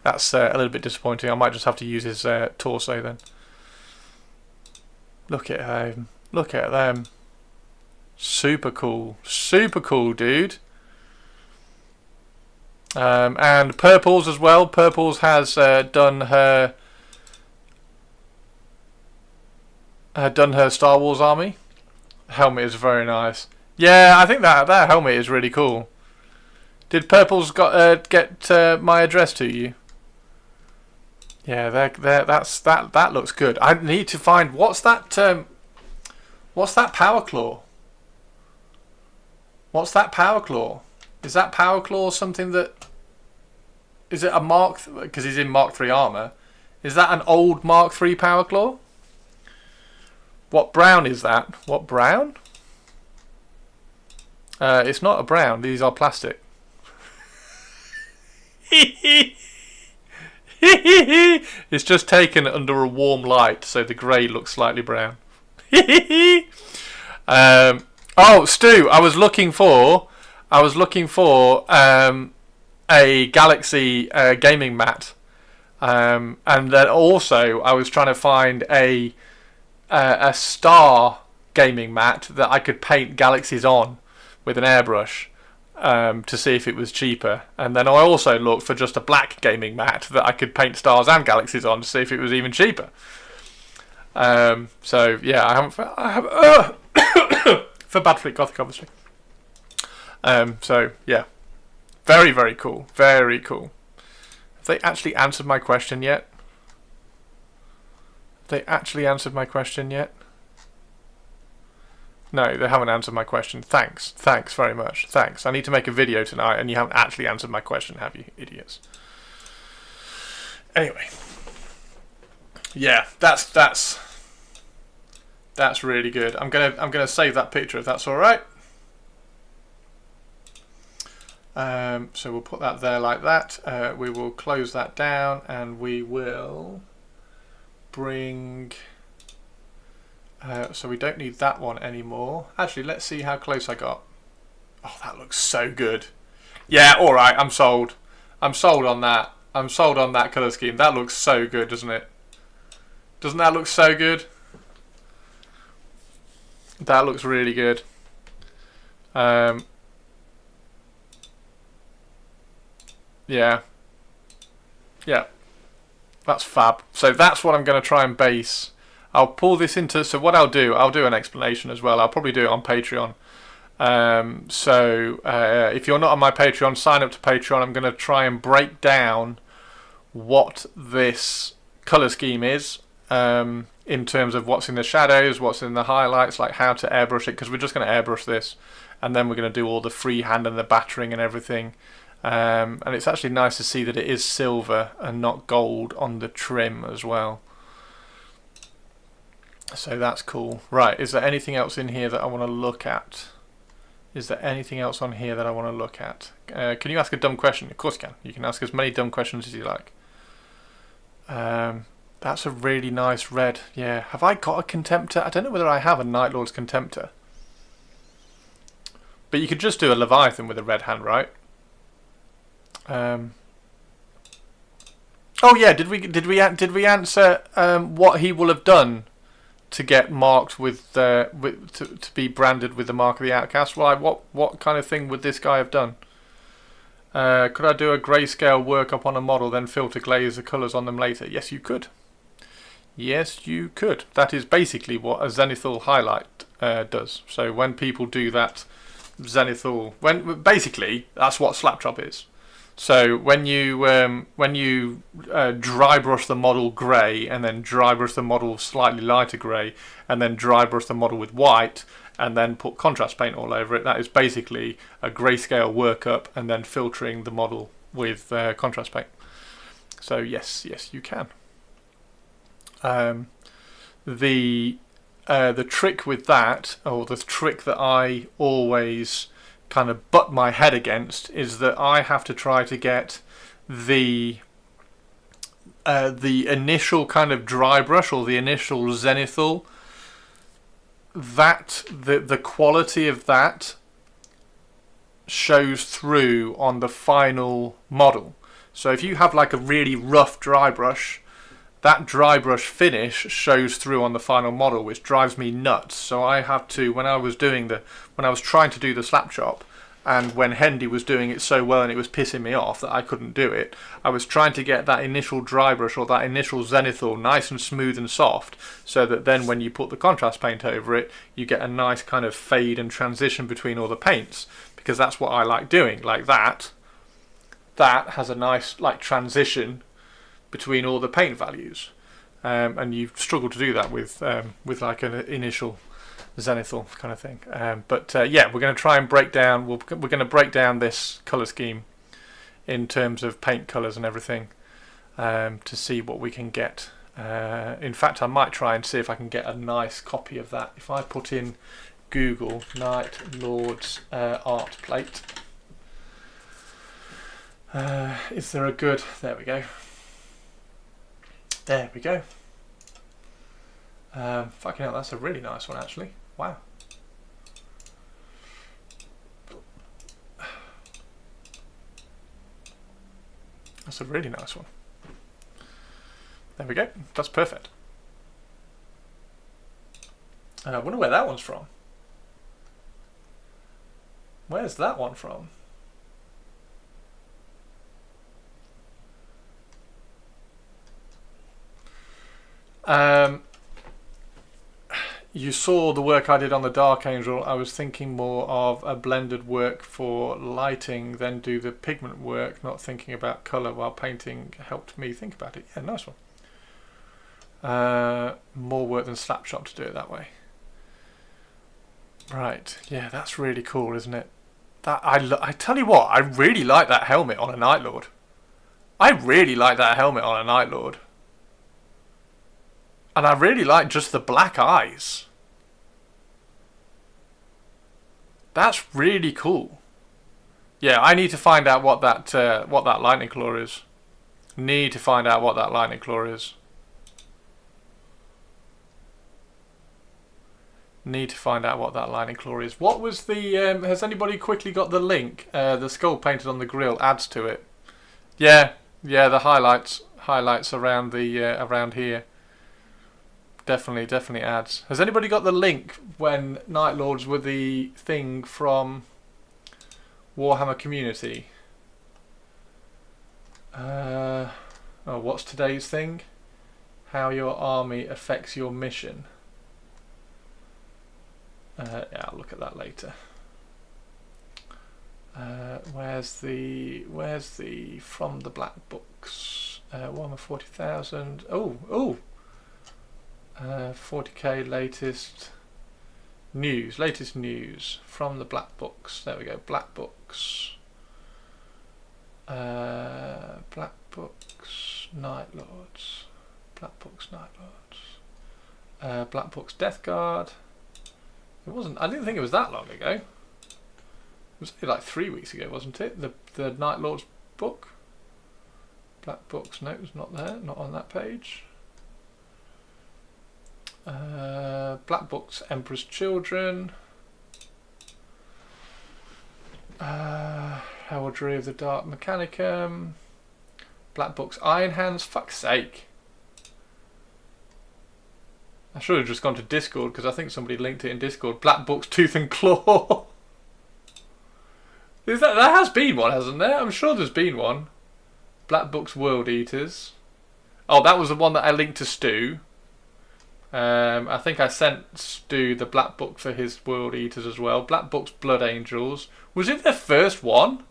That's a little bit disappointing. I might just have to use his torso then. Look at him. Look at them. Super cool. Super cool, dude. And Purples as well. Purples has done her Star Wars army. The helmet is very nice. Yeah, I think that helmet is really cool. Did Purples get my address to you? Yeah, that looks good. I need to find what's that power claw? What's that power claw? Is that power claw something that... Is it a Mark... Because he's in Mark 3 armour. Is that an old Mark 3 power claw? What brown is that? What brown? It's not a brown. These are plastic. It's just taken under a warm light, so the grey looks slightly brown. Oh, Stu, I was looking for a Galaxy gaming mat, and then also I was trying to find a Star gaming mat that I could paint galaxies on with an airbrush, to see if it was cheaper. And then I also looked for just a black gaming mat that I could paint stars and galaxies on to see if it was even cheaper. So yeah, I have for Bad Fleet Gothic, obviously. So yeah, very, very cool, very cool. Have they actually answered my question yet? Have they actually answered my question yet? No, they haven't answered my question. Thanks very much. Thanks. I need to make a video tonight, and you haven't actually answered my question, have you, idiots? Anyway, yeah, that's really good. I'm gonna save that picture if that's all right. So we'll put that there like that. We will close that down, and we will bring. So we don't need that one anymore. Actually, let's see how close I got. Oh, that looks so good. Yeah, all right, I'm sold. I'm sold on that. I'm sold on that colour scheme. That looks so good, doesn't it? Doesn't that look so good? That looks really good. Yeah. Yeah. That's fab. So that's what I'm going to try and base. I'll pull this into, so what I'll do an explanation as well. I'll probably do it on Patreon. If you're not on my Patreon, sign up to Patreon. I'm going to try and break down what this colour scheme is, in terms of what's in the shadows, what's in the highlights, like how to airbrush it, because we're just going to airbrush this, and then we're going to do all the freehand and the battering and everything. And it's actually nice to see that it is silver and not gold on the trim as well. So that's cool. Right, is there anything else in here that I want to look at? Is there anything else on here that I want to look at? Can you ask a dumb question? Of course you can. You can ask as many dumb questions as you like. That's a really nice red. Yeah. Have I got a Contemptor? I don't know whether I have a Night Lord's Contemptor. But you could just do a Leviathan with a red hand, right? Oh yeah, did we answer what he will have done to get marked with to be branded with the mark of the outcast? Well, what kind of thing would this guy have done? Could I do a grayscale workup on a model, then filter glaze the colours on them later? Yes, you could. Yes, you could. That is basically what a zenithal highlight does. So when people do that zenithal, basically that's what Slapdrop is. So when you dry brush the model grey, and then dry brush the model slightly lighter grey, and then dry brush the model with white, and then put contrast paint all over it, that is basically a grayscale workup, and then filtering the model with contrast paint. So yes, you can. The trick with that, or the trick that I always kind of butt my head against, is that I have to try to get the initial kind of dry brush, or the initial zenithal, that the quality of that shows through on the final model. So if you have like a really rough dry brush, that dry brush finish shows through on the final model, which drives me nuts. So I have to, when I was trying to do the slap chop, and when Hendy was doing it so well and it was pissing me off that I couldn't do it, I was trying to get that initial dry brush, or that initial zenithal, nice and smooth and soft, so that then when you put the contrast paint over it, you get a nice kind of fade and transition between all the paints, because that's what I like doing. Like that has a nice like transition between all the paint values, and you struggle to do that with like an initial zenithal kind of thing. Yeah, we're going to try and break down. We're going to break down this color scheme in terms of paint colors and everything, to see what we can get. In fact, I might try and see if I can get a nice copy of that. If I put in Google Night Lord's art plate, is there a good? There we go. There we go. Fucking hell, that's a really nice one actually. Wow. That's a really nice one. There we go. That's perfect. I wonder where that one's from. Where's that one from? You saw the work I did on the Dark Angel. I was thinking more of a blended work for lighting, then do the pigment work, not thinking about colour while painting helped me think about it. Yeah, nice one. More work than Slapshot to do it that way. Right, yeah, that's really cool, isn't it? That I tell you what, I really like that helmet on a Night Lord. I really like that helmet on a Night Lord. And I really like just the black eyes. That's really cool. Yeah, I need to find out what that lightning claw is. Need to find out what that lightning claw is. Need to find out what that lightning claw is. What was the? Has anybody quickly got the link? The skull painted on the grill adds to it. Yeah, yeah. The highlights around the around here. Definitely adds. Has anybody got the link when Night Lords were the thing from Warhammer Community? Oh, what's today's thing? How your army affects your mission. Yeah, I'll look at that later. Where's the from the black books? Warhammer 40,000. Oh. 40k latest news from the black books. There we go, black books. Black books, Night Lords. Black books, Night Lords. Black books, Death Guard. It wasn't. I didn't think it was that long ago. It was only like 3 weeks ago, wasn't it? The Night Lords book. Black books. No, it was not there. Not on that page. Black books, Emperor's Children. Heraldry of the Dark Mechanicum. Black books, Iron Hands. Fuck's sake. I should have just gone to Discord because I think somebody linked it in Discord. Black books, Tooth and Claw. There has been one, hasn't there? I'm sure there's been one. Black books, World Eaters. Oh, that was the one that I linked to Stu. I think I sent Stu the black book for his World Eaters as well. Black Books, Blood Angels. Was it their first one?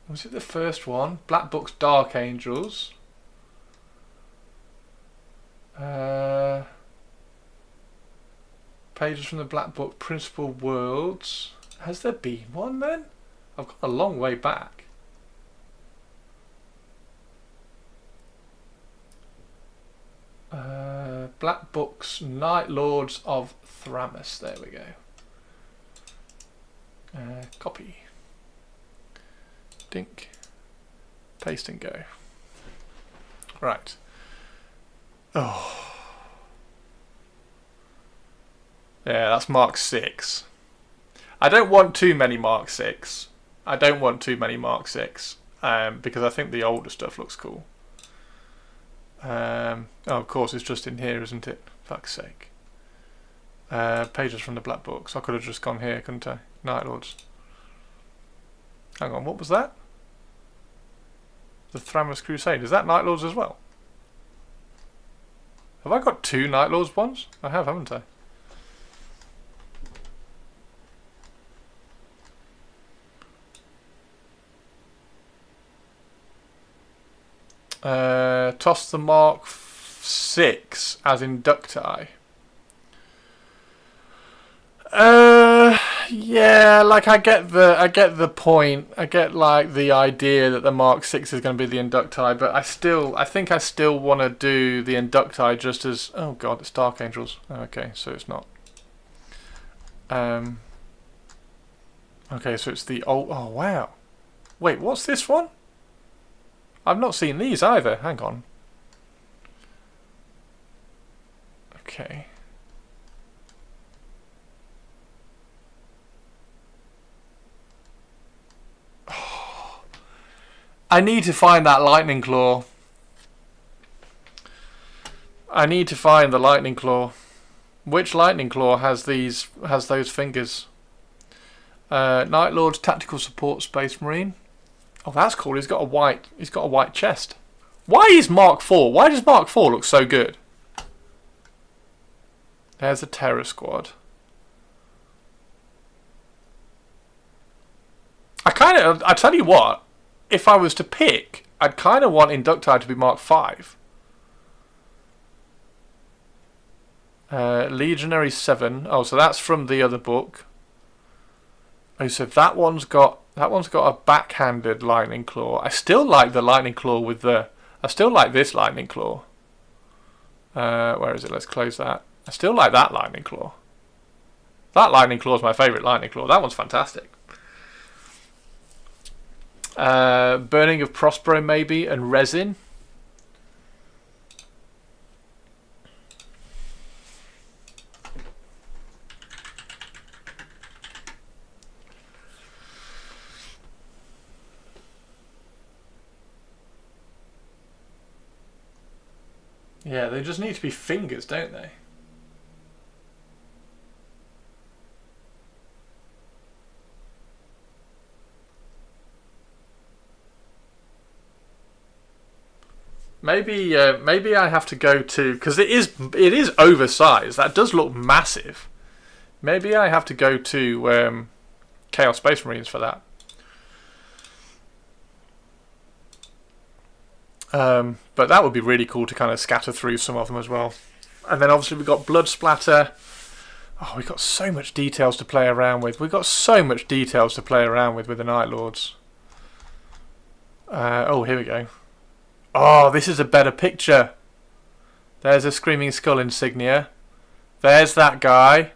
Was it the first one? Black Books, Dark Angels. Pages from the Black Book, Principal Worlds. Has there been one then? I've gone a long way back. Black Books, Night Lords of Thramas. There we go. Copy. Dink. Paste and go. Right. Oh. Yeah, that's Mark 6. I don't want too many Mark 6. I don't want too many Mark 6. Because I think the older stuff looks cool. Oh, of course, it's just in here, isn't it? Fuck's sake. Pages from the Black Books. I could have just gone here, couldn't I? Night Lords. Hang on, what was that? The Thramas Crusade. Is that Night Lords as well? Have I got two Night Lords ones? I have, haven't I? Toss the Mark 6 as inducti. Yeah, like I get the point. I get like the idea that the Mark 6 is going to be the inducti, but I think I still want to do the inducti just as. Oh god, it's Dark Angels. Okay, so it's not. Okay, so it's the old. Oh wow. Wait, what's this one? I've not seen these either. Hang on. Okay. Oh, I need to find that lightning claw. I need to find the lightning claw. Which lightning claw has those fingers? Night Lord's Tactical Support Space Marine. Oh, that's cool. He's got a white chest. Why is Mark IV? Why does Mark IV look so good? There's a Terror Squad. I tell you what, if I was to pick, I'd kind of want Inducti to be Mark V. Legionary 7. Oh, so that's from the other book. Oh, so that one's got a backhanded lightning claw. I still like the lightning claw with the. I still like this lightning claw. Where is it? Let's close that. I still like that lightning claw. That lightning claw is my favourite lightning claw. That one's fantastic. Burning of Prospero maybe, and Resin. Yeah, they just need to be fingers, don't they? Maybe I have to go to, because it is oversized. That does look massive. Maybe I have to go to Chaos Space Marines for that. But that would be really cool to kind of scatter through some of them as well. And then obviously we've got Blood Splatter. Oh, we've got so much details to play around with. We've got so much details to play around with the Night Lords. Oh, here we go. Oh, this is a better picture. There's a Screaming Skull insignia. There's that guy.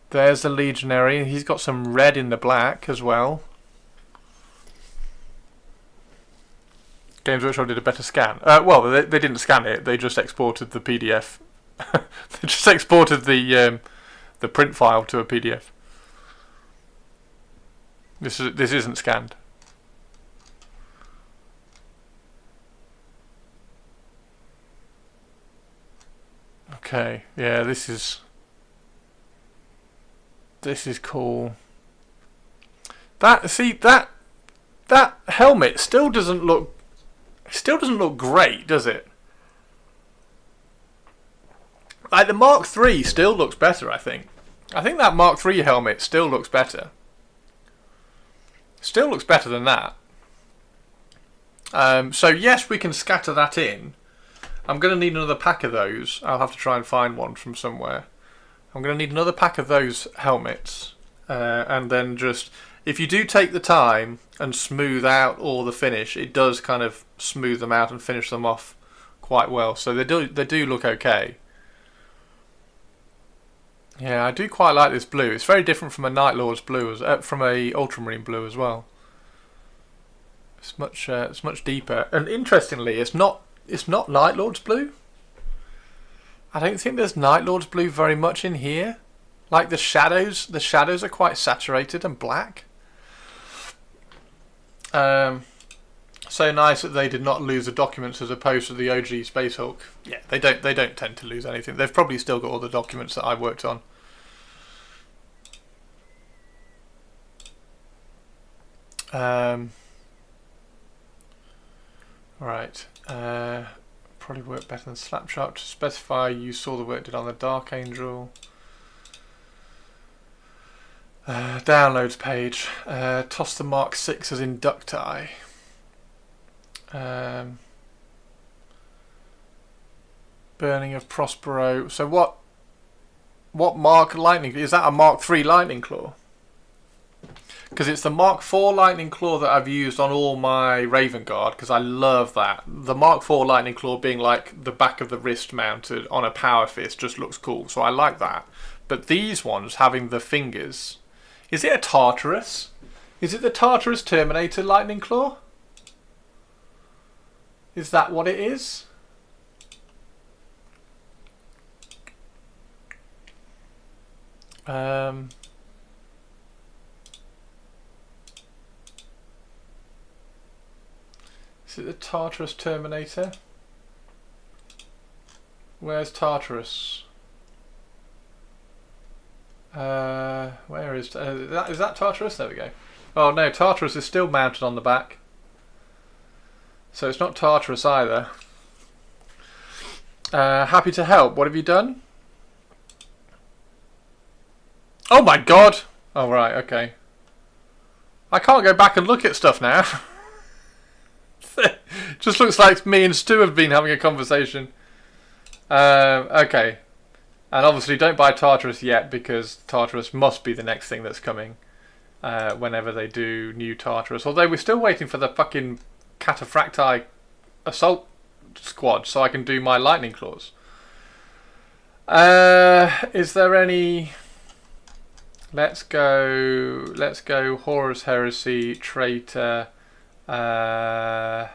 There's the Legionary. He's got some red in the black as well. Games Workshop did a better scan. Well, they didn't scan it. They just exported the PDF. They just exported the print file to a PDF. This isn't scanned. Okay, yeah, this is cool. That helmet still doesn't look great, does it? Like the Mark III still looks better, I think. I think that Mark III helmet still looks better. Still looks better than that. So yes, we can scatter that in. I'm going to need another pack of those. I'll have to try and find one from somewhere. I'm going to need another pack of those helmets. And then just, if you do take the time and smooth out all the finish, it does kind of smooth them out and finish them off quite well. So they do look okay. Yeah, I do quite like this blue. It's very different from a Night Lord's blue, from a Ultramarine blue as well. It's much deeper, and interestingly, it's not Night Lord's blue. I don't think there's Night Lord's blue very much in here. Like the shadows are quite saturated and black. So nice that they did not lose the documents as opposed to the OG Space Hulk. Yeah, they don't tend to lose anything. They've probably still got all the documents that I worked on. Right. Probably work better than Slapshot. To specify, you saw the work did on the Dark Angel. Downloads page. Toss the Mark 6 as Inducti. Burning of Prospero. So what Mark Lightning? Is that a Mark III Lightning Claw? because it's the Mark IV Lightning Claw that I've used on all my Raven Guard, because I love that. The Mark IV Lightning Claw being like the back of the wrist mounted on a power fist just looks cool, so I like that. But these ones having the fingers, is it a Tartarus? Is it the Tartarus Terminator Lightning Claw? Is that what it is? Is it the Tartarus Terminator? Where's Tartarus? Where is that Tartarus? There we go. Oh no, Tartarus is still mounted on the back. So it's not Tartarus either. Happy to help. What have you done? Oh my god! Oh right, okay. I can't go back and look at stuff now. Just looks like me and Stu have been having a conversation. Okay. And obviously don't buy Tartarus yet, because Tartarus must be the next thing that's coming. Whenever they do new Tartarus. Although we're still waiting for the fucking Cataphracti assault squad so I can do my lightning claws. Is there any... Let's go Horus Heresy, Traitor. Yeah,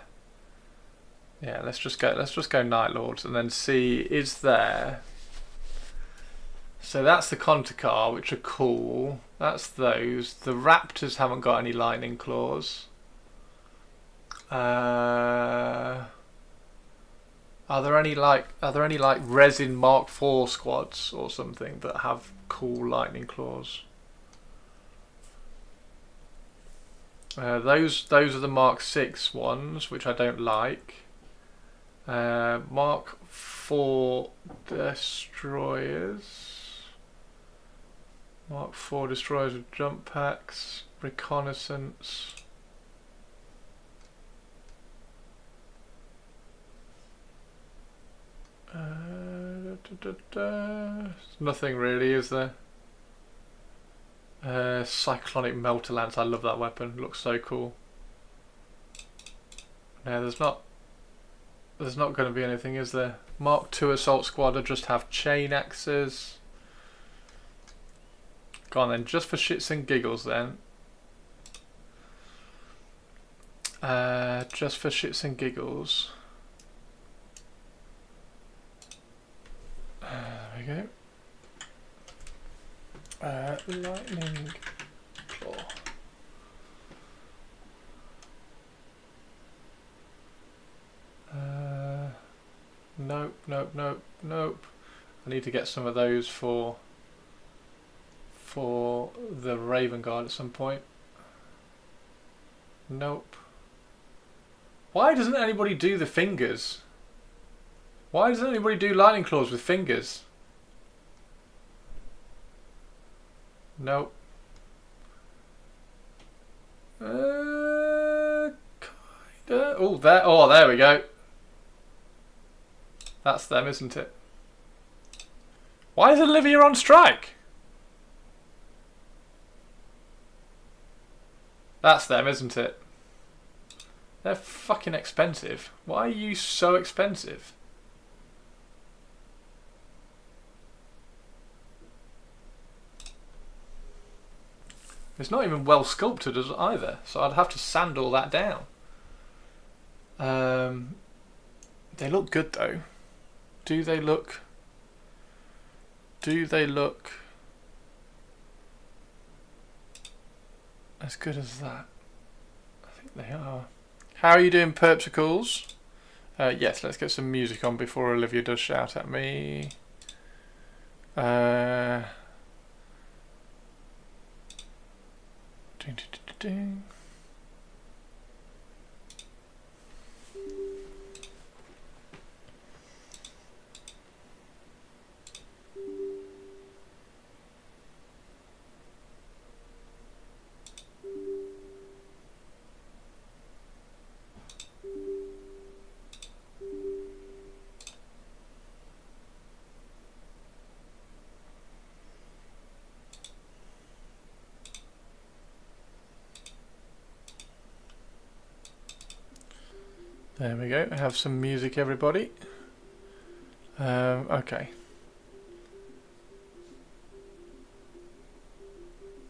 let's just go Night Lords and then see, is there... So that's the Contakar, which are cool. That's those. The Raptors haven't got any lightning claws. Are there any like resin Mark IV squads or something that have cool lightning claws? Those are the Mark VI ones, which I don't like. Mark IV destroyers. Mark IV destroyers with jump packs, reconnaissance. Nothing really, is there? Cyclonic Melter Lance, I love that weapon, it looks so cool. No, there's not going to be anything, is there? Mark II Assault Squad just have chain axes. Go on then, just for shits and giggles then. Just for shits and giggles. There we go. Lightning Claw. Nope. I need to get some of those for the Raven Guard at some point. Nope. Why doesn't anybody do the fingers? Why doesn't anybody do lightning claws with fingers? Nope. Kinda. Oh, there. Oh, there we go. That's them, isn't it? Why is Olivia on strike? That's them, isn't it? They're fucking expensive. Why are you so expensive? It's not even well sculpted as either, so I'd have to sand all that down. They look good though. Do they look as good as that? I think they are. How are you doing, Perpsicles? Yes, let's get some music on before Olivia does shout at me. Ding, ding, ding, ding. There we go. Have some music, everybody. Okay.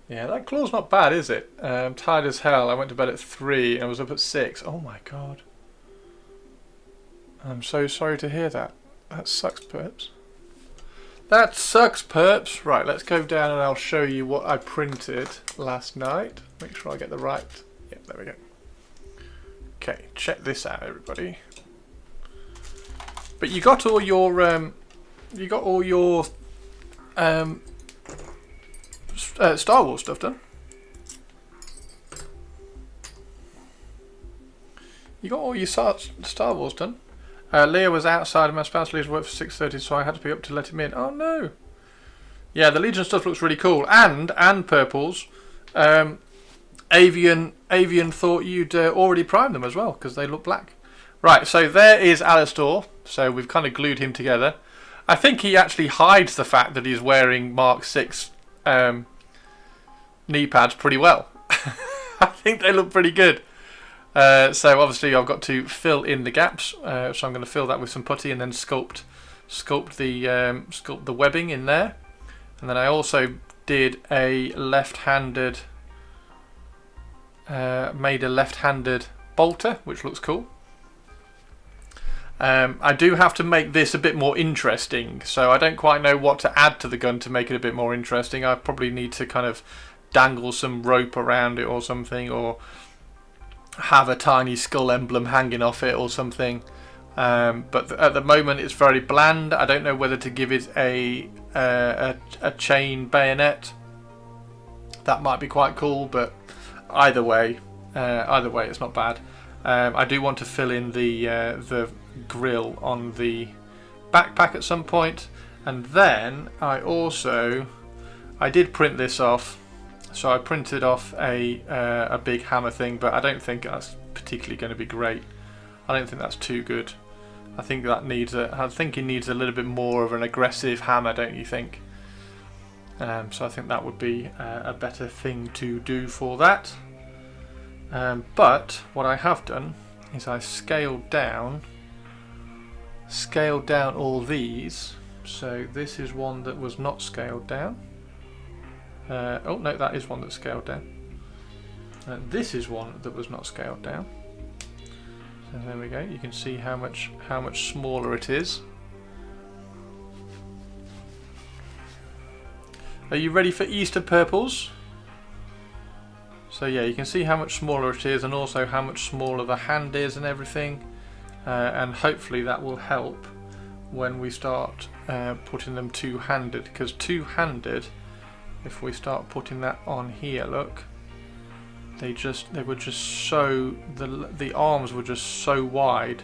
Yeah, that claw's not bad, is it? I'm tired as hell. I went to bed at 3 and I was up at 6. Oh my god. I'm so sorry to hear that. That sucks, Perps. That sucks, Perps. Right, let's go down and I'll show you what I printed last night. Make sure I get the right... Yep, there we go. Okay, check this out, everybody. But you got all your Star Wars stuff done. You got all your Star Wars done. Leah was outside and my spouse Leah's worked for 6:30, so I had to be up to let him in. Oh no. Yeah, the Legion stuff looks really cool. And purples. Avian thought you'd already primed them as well because they look black. Right, so there is Alastor. So we've kind of glued him together. I think he actually hides the fact that he's wearing Mark 6 knee pads pretty well. I think they look pretty good. So obviously I've got to fill in the gaps. So I'm going to fill that with some putty and then sculpt the webbing in there. And then I also did a left-handed, made a left-handed bolter, which looks cool. I do have to make this a bit more interesting, so I don't quite know what to add to the gun to make it a bit more interesting. I probably need to kind of dangle some rope around it or something, or have a tiny skull emblem hanging off it or something. But at the moment it's very bland. I don't know whether to give it a chain bayonet. That might be quite cool, but either way it's not bad. I do want to fill in the grill on the backpack at some point, and then I did print this off. So I printed off a big hammer thing, but I don't think that's particularly going to be great. I don't think that's too good. I think it needs a little bit more of an aggressive hammer, don't you think? So I think that would be a better thing to do for that. But what I have done is I scaled down all these. So this is one that was not scaled down. Oh no, that is one that's scaled down. This is one that was not scaled down. So there we go. You can see how much smaller it is. Are you ready for Easter purples? So yeah, you can see how much smaller it is, and also how much smaller the hand is and everything. And hopefully that will help when we start putting them two-handed, because two-handed, if we start putting that on here, look, the arms were just so wide.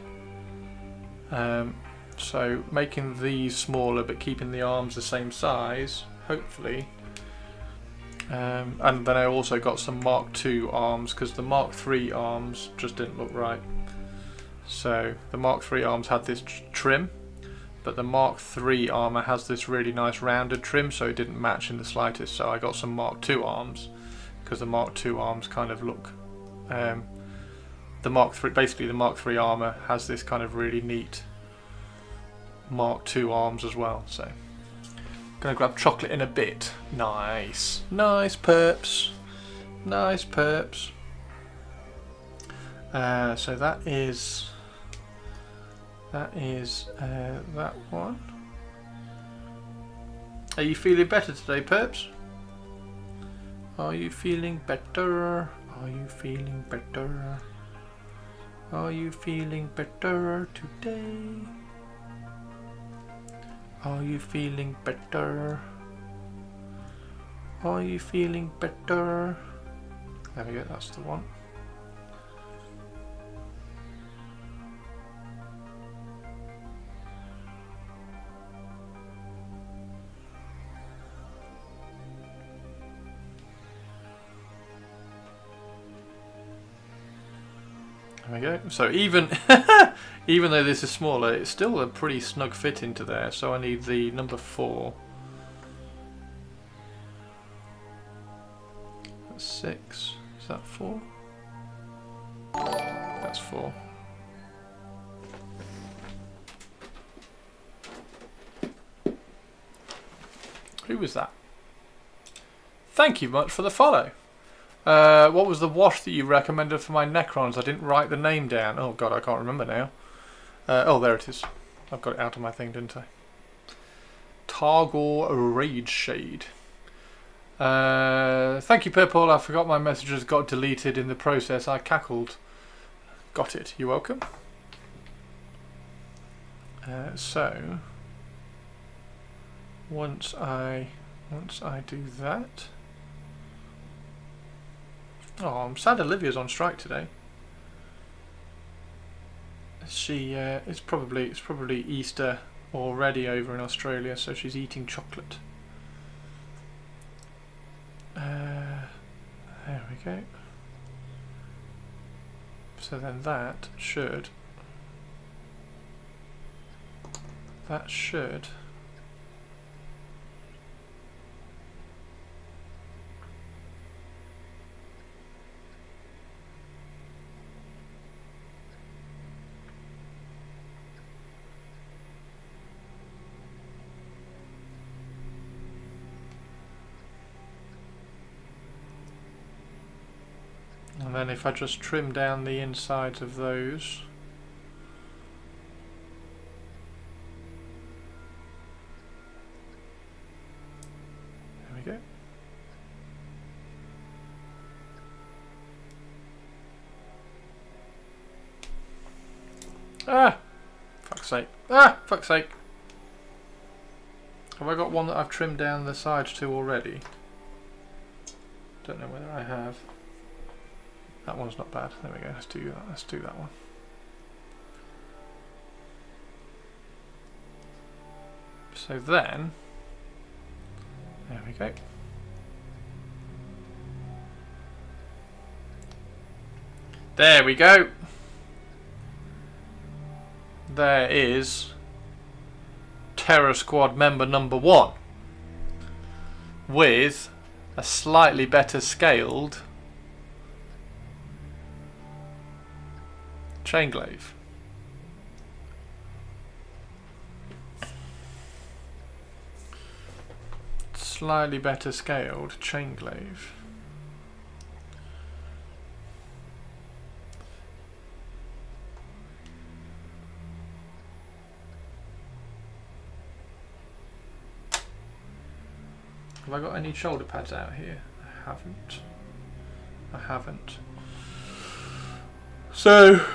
So making these smaller but keeping the arms the same size, hopefully. And then I also got some Mark II arms, because the Mark III arms just didn't look right. So the Mark III arms had this trim, but the Mark III armour has this really nice rounded trim, so it didn't match in the slightest. So I got some Mark II arms, because the Mark II arms kind of look... basically the Mark III armour has this kind of really neat Mark II arms as well. So gonna grab chocolate in a bit. Nice perps, nice perps. So that is that one. Are you feeling better today, perps? Are you feeling better? Are you feeling better? Are you feeling better today? Are you feeling better? Are you feeling better? There we go, that's the one. There we go. So even even though this is smaller, it's still a pretty snug fit into there. So I need the number 4. That's 6. Is that 4? That's 4. Who was that? Thank you much for the follow. What was the wash that you recommended for my Necrons? I didn't write the name down. Oh god, I can't remember now. Oh, there it is. I've got it out of my thing, didn't I? Targor Rage Shade. Thank you, Purple. I forgot my messages got deleted in the process. I cackled. Got it. You're welcome. So once I do that. Oh, I'm sad Olivia's on strike today. She it's probably Easter already over in Australia, so she's eating chocolate. There we go. So then that should and then if I just trim down the insides of those, there we go. Ah! Fuck's sake. Ah! Fuck's sake. Have I got one that I've trimmed down the sides to already? Don't know whether I have. That one's not bad. There we go. Let's do that. Let's do that one. So then, there we go. There we go. There is Terror Squad member number 1 with a slightly better scaled chainglaive. Slightly better scaled chainglaive. Have I got any shoulder pads out here? I haven't. I haven't. So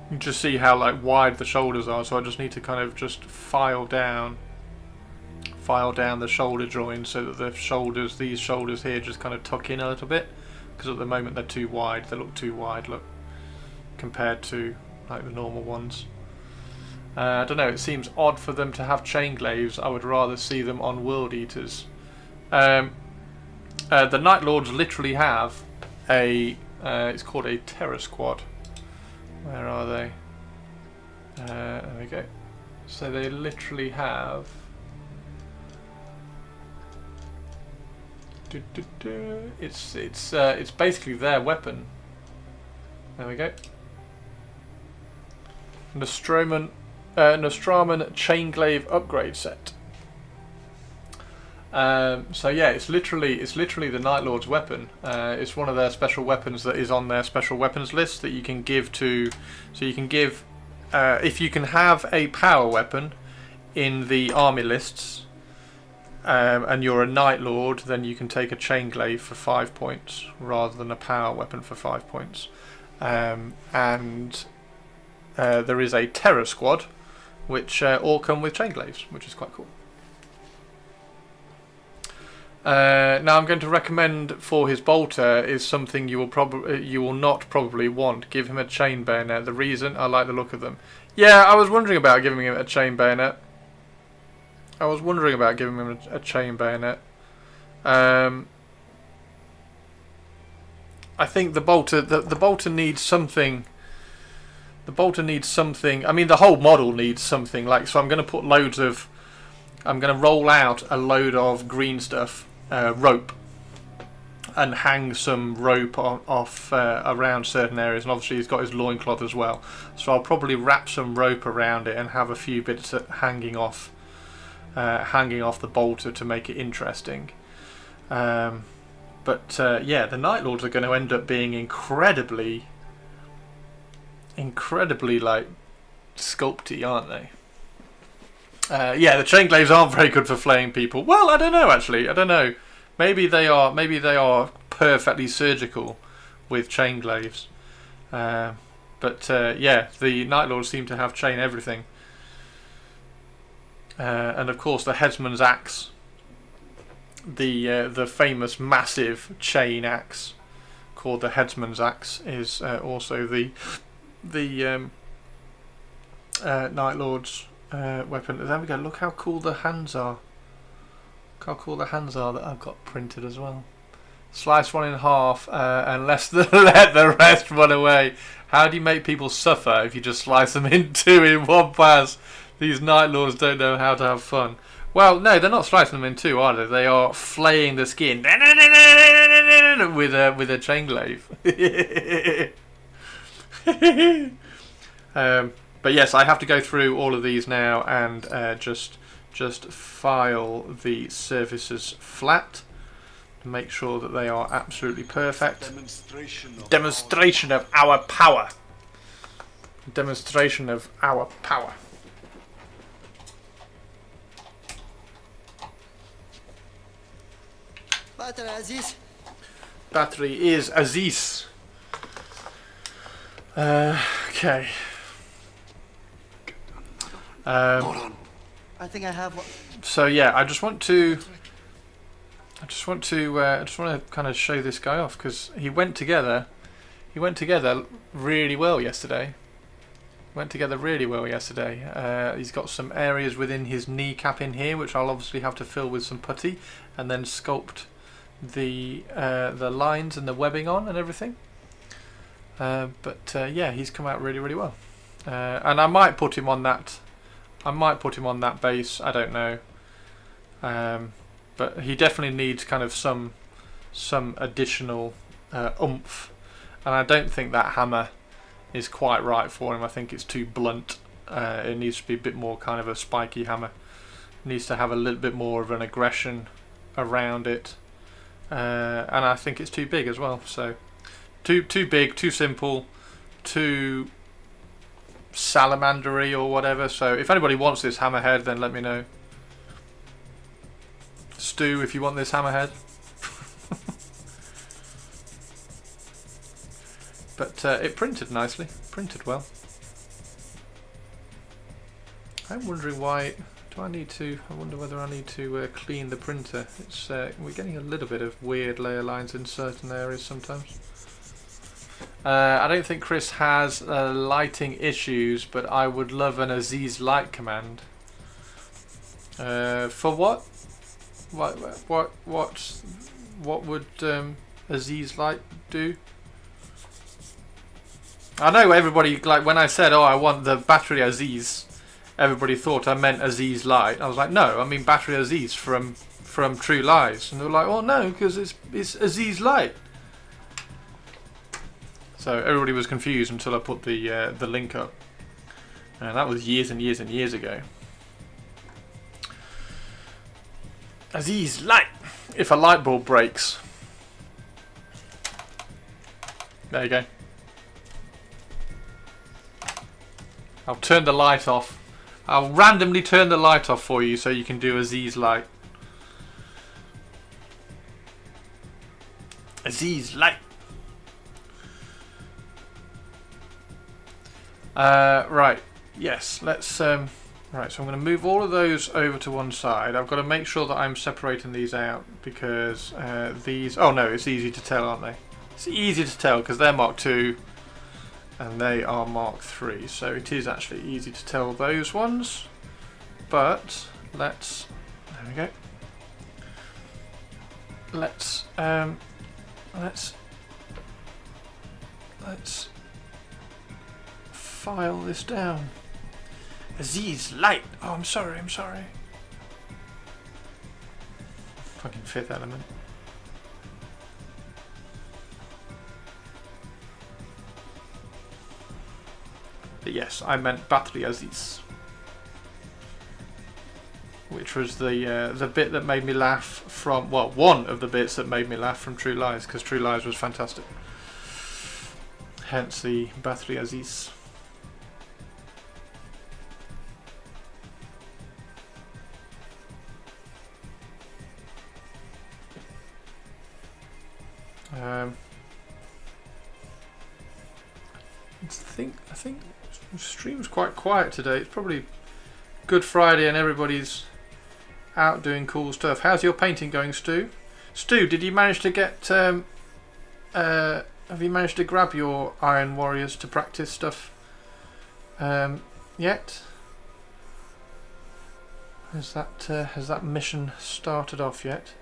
you just see how like wide the shoulders are, so I just need to kind of just file down the shoulder join so that the shoulders, these shoulders here, just kind of tuck in a little bit, because at the moment they're too wide. They look too wide, look, compared to like the normal ones. I don't know, it seems odd for them to have chainglaives. I would rather see them on World Eaters. The Night Lords literally have a it's called a Terror Squad. Where are they? There we go. So they literally have it's basically their weapon. There we go. Nostraman Chainglaive upgrade set. So yeah, it's literally the Night Lord's weapon. It's one of their special weapons that is on their special weapons list that you can give to. So you can give if you can have a power weapon in the army lists, and you're a Night Lord, then you can take a Chainglaive for 5 points rather than a power weapon for 5 points. And there is a Terror Squad, which all come with chainglaives, which is quite cool. Now I'm going to recommend for his bolter is something you will not probably want. Give him a chain bayonet. The reason, I like the look of them. Yeah, I was wondering about giving him a chain bayonet. I think the bolter needs something. The bolter needs something. I mean, the whole model needs something. Like, so I'm going to roll out a load of green stuff, rope. and hang some rope off around certain areas, and obviously he's got his loincloth as well, so I'll probably wrap some rope around it and have a few bits hanging off the bolter to make it interesting. Yeah, the Night Lords are going to end up being incredibly like sculpty, aren't they? Yeah, the chain glaives aren't very good for flaying people. Well, I don't know actually. I don't know. Maybe they are perfectly surgical with chain glaives. Yeah, the Night Lords seem to have chain everything. And of course the headsman's axe, the famous massive chain axe called the headsman's axe, is also the Night Lord's weapon. There we go. Look how cool the hands are. Look how cool the hands are that I've got printed as well. Slice one in half and let the rest run away. How do you make people suffer if you just slice them in two in one pass? These Night Lords don't know how to have fun. Well, no, they're not slicing them in two, are they? They are flaying the skin with a chain glaive. But yes, I have to go through all of these now and just file the surfaces flat to make sure that they are absolutely perfect. Demonstration of our power. Demonstration of our power. Battery is Aziz. Okay. I think I have one. So yeah, I just want to kind of show this guy off because he went together really well yesterday. He's got some areas within his kneecap in here which I'll obviously have to fill with some putty and then sculpt the lines and the webbing on and everything. Yeah, he's come out really well. And I might put him on that. Base. I don't know. But he definitely needs kind of some additional oomph, and I don't think that hammer is quite right for him. I think it's too blunt. It needs to be a bit more kind of a spiky hammer. It needs to have a little bit more of an aggression around it, and I think it's too big as well. So too big, too simple, too salamandery or whatever. So if anybody wants this hammerhead, then let me know. Stu, if you want this hammerhead. But it printed nicely, printed well. I'm wondering why. I wonder whether I need to clean the printer. It's we're getting a little bit of weird layer lines in certain areas sometimes. I don't think Chris has lighting issues, but I would love an Aziz light command. For what? What would Aziz light do? I know everybody, like when I said, oh, I want the battery Aziz, everybody thought I meant Aziz light. I was like, no, I mean battery Aziz from True Lies, and they were like, oh no, because it's Aziz light. So everybody was confused until I put the link up, and that was years and years and years ago. Aziz light. If a light bulb breaks, there you go. I'll turn the light off. I'll randomly turn the light off for you so you can do Aziz light. Aziz light. Right. Yes. Let's. Right. So I'm going to move all of those over to one side. I've got to make sure that I'm separating these out because these. Oh no, it's easy to tell, aren't they? It's easy to tell because they're Mark II and they are Mark III. So it is actually easy to tell those ones. But let's. There we go. Let's file this down. Aziz light. Oh, I'm sorry. Fucking Fifth Element. But yes, I meant Battery Aziz, which was the bit that made me laugh from, well, one of the bits that made me laugh from True Lies, because True Lies was fantastic. Hence the Battery Aziz. I think the stream's quite quiet today. It's probably Good Friday and everybody's out doing cool stuff. How's your painting going, Stu? Stu, did you manage to get have you managed to grab your Iron Warriors to practice stuff yet? Has that mission started off yet?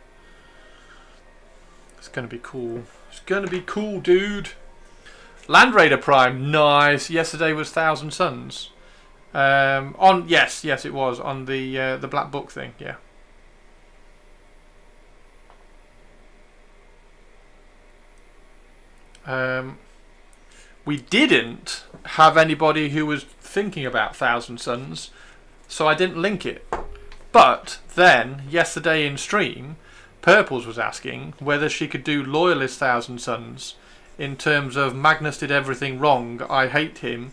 It's gonna be cool. It's gonna be cool, dude. Land Raider Prime, nice. Yesterday was Thousand Suns. Yes, it was on the Black Book thing. Yeah. We didn't have anybody who was thinking about Thousand Suns, so I didn't link it. But then yesterday in stream, Purples was asking whether she could do Loyalist Thousand Suns in terms of Magnus did everything wrong, I hate him,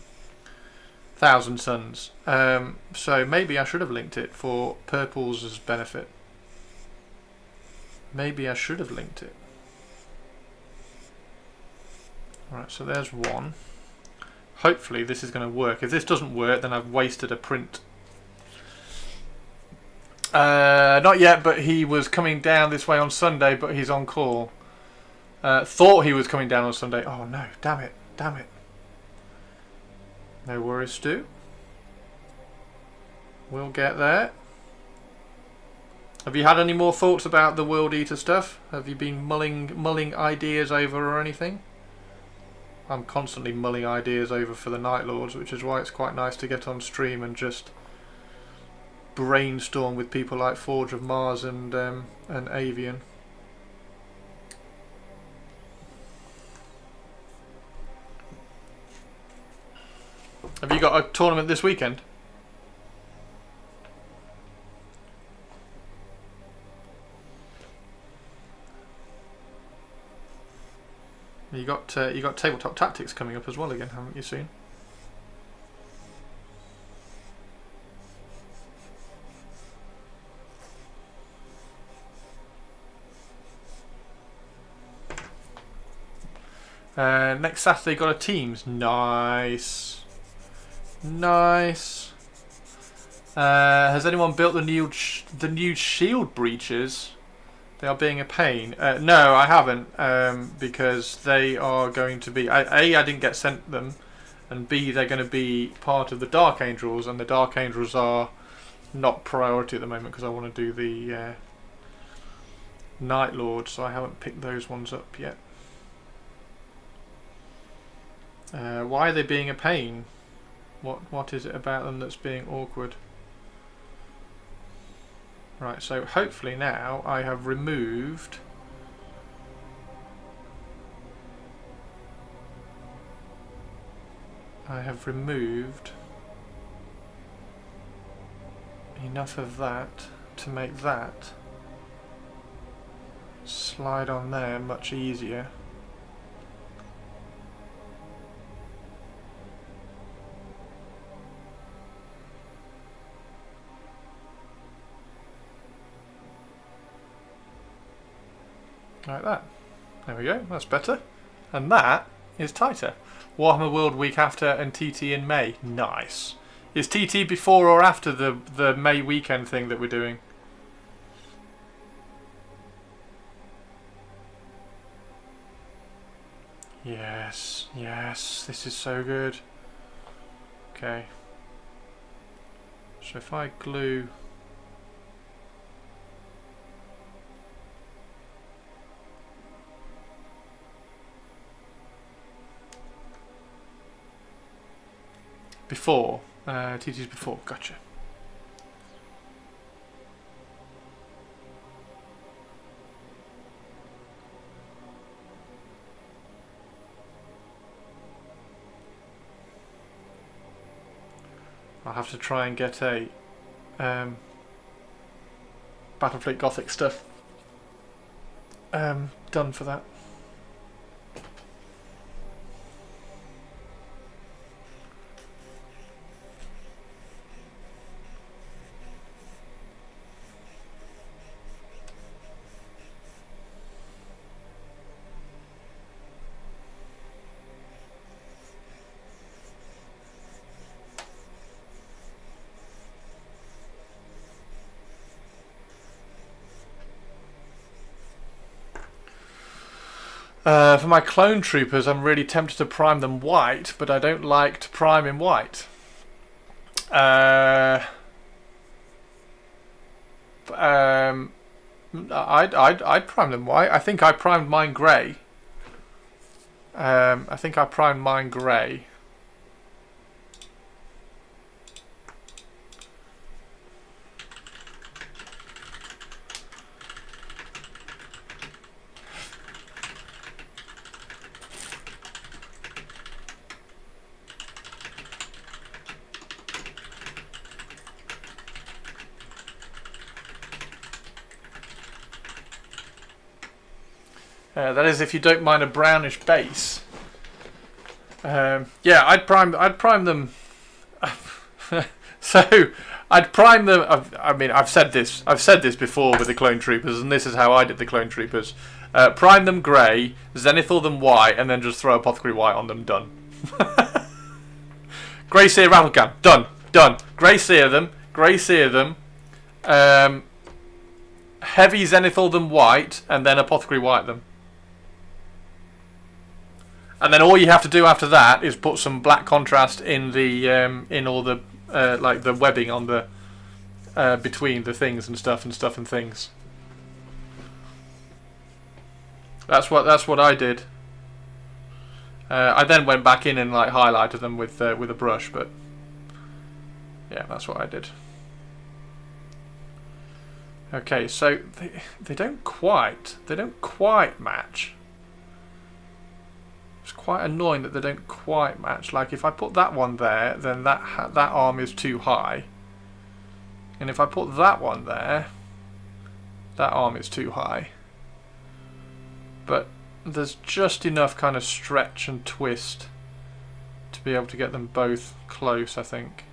Thousand Suns. So maybe I should have linked it for Purples' benefit. Maybe I should have linked it. Alright, so there's one. Hopefully this is going to work. If this doesn't work, then I've wasted a print. Not yet, but he was coming down this way on Sunday, but he's on call. Thought he was coming down on Sunday. Oh no, damn it. No worries, Stu. We'll get there. Have you had any more thoughts about the World Eater stuff? Have you been mulling ideas over or anything? I'm constantly mulling ideas over for the Night Lords, which is why it's quite nice to get on stream and just brainstorm with people like Forge of Mars and Avian. Have you got a tournament this weekend? You got Tabletop Tactics coming up as well again, haven't you, soon? Next Saturday got a Teams. Nice. Has anyone built the new shield breaches? They are being a pain. No, I haven't, because they are going to be... I didn't get sent them, and B, they're going to be part of the Dark Angels, and the Dark Angels are not priority at the moment because I want to do the Night Lord, so I haven't picked those ones up yet. Why are they being a pain? What is it about them that's being awkward? Right, so hopefully now I have removed enough of that to make that slide on there much easier. Like that. There we go, that's better. And that is tighter. Warhammer World week after and TT in May. Nice. Is TT before or after the May weekend thing that we're doing? Yes, this is so good. Okay. So if I glue... Before. TT's before. Gotcha. have to try and get a Battlefleet Gothic stuff done for that. For my clone troopers, I'm really tempted to prime them white, but I don't like to prime in white. I'd prime them white. I think I primed mine grey. That is, if you don't mind a brownish base. Yeah, I'd prime them. So I'd prime them. I mean, I've said this before with the clone troopers, and this is how I did the clone troopers. Prime them grey, zenithal them white, and then just throw apothecary white on them. Done. Grey seer rattlecan. Done. Grey seer them. Heavy zenithal them white, and then apothecary white them. And then all you have to do after that is put some black contrast in the in all the like the webbing on the between the things and stuff and things. That's what I did. I then went back in and like highlighted them with a brush, but yeah, that's what I did. Okay, so they don't quite match. It's quite annoying that they don't quite match. Like if I put that one there, then that arm is too high, and if I put that one there, that arm is too high. But there's just enough kind of stretch and twist to be able to get them both close, I think.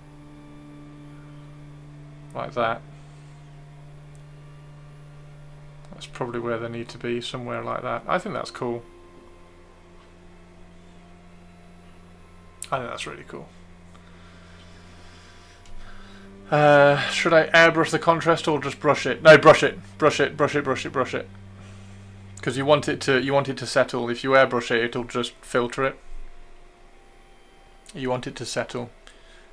Like that. That's probably where they need to be, somewhere like that. I think that's cool. I think that's really cool. Should I airbrush the contrast or just brush it? No, brush it. Because you want it to settle. If you airbrush it, it'll just filter it. You want it to settle.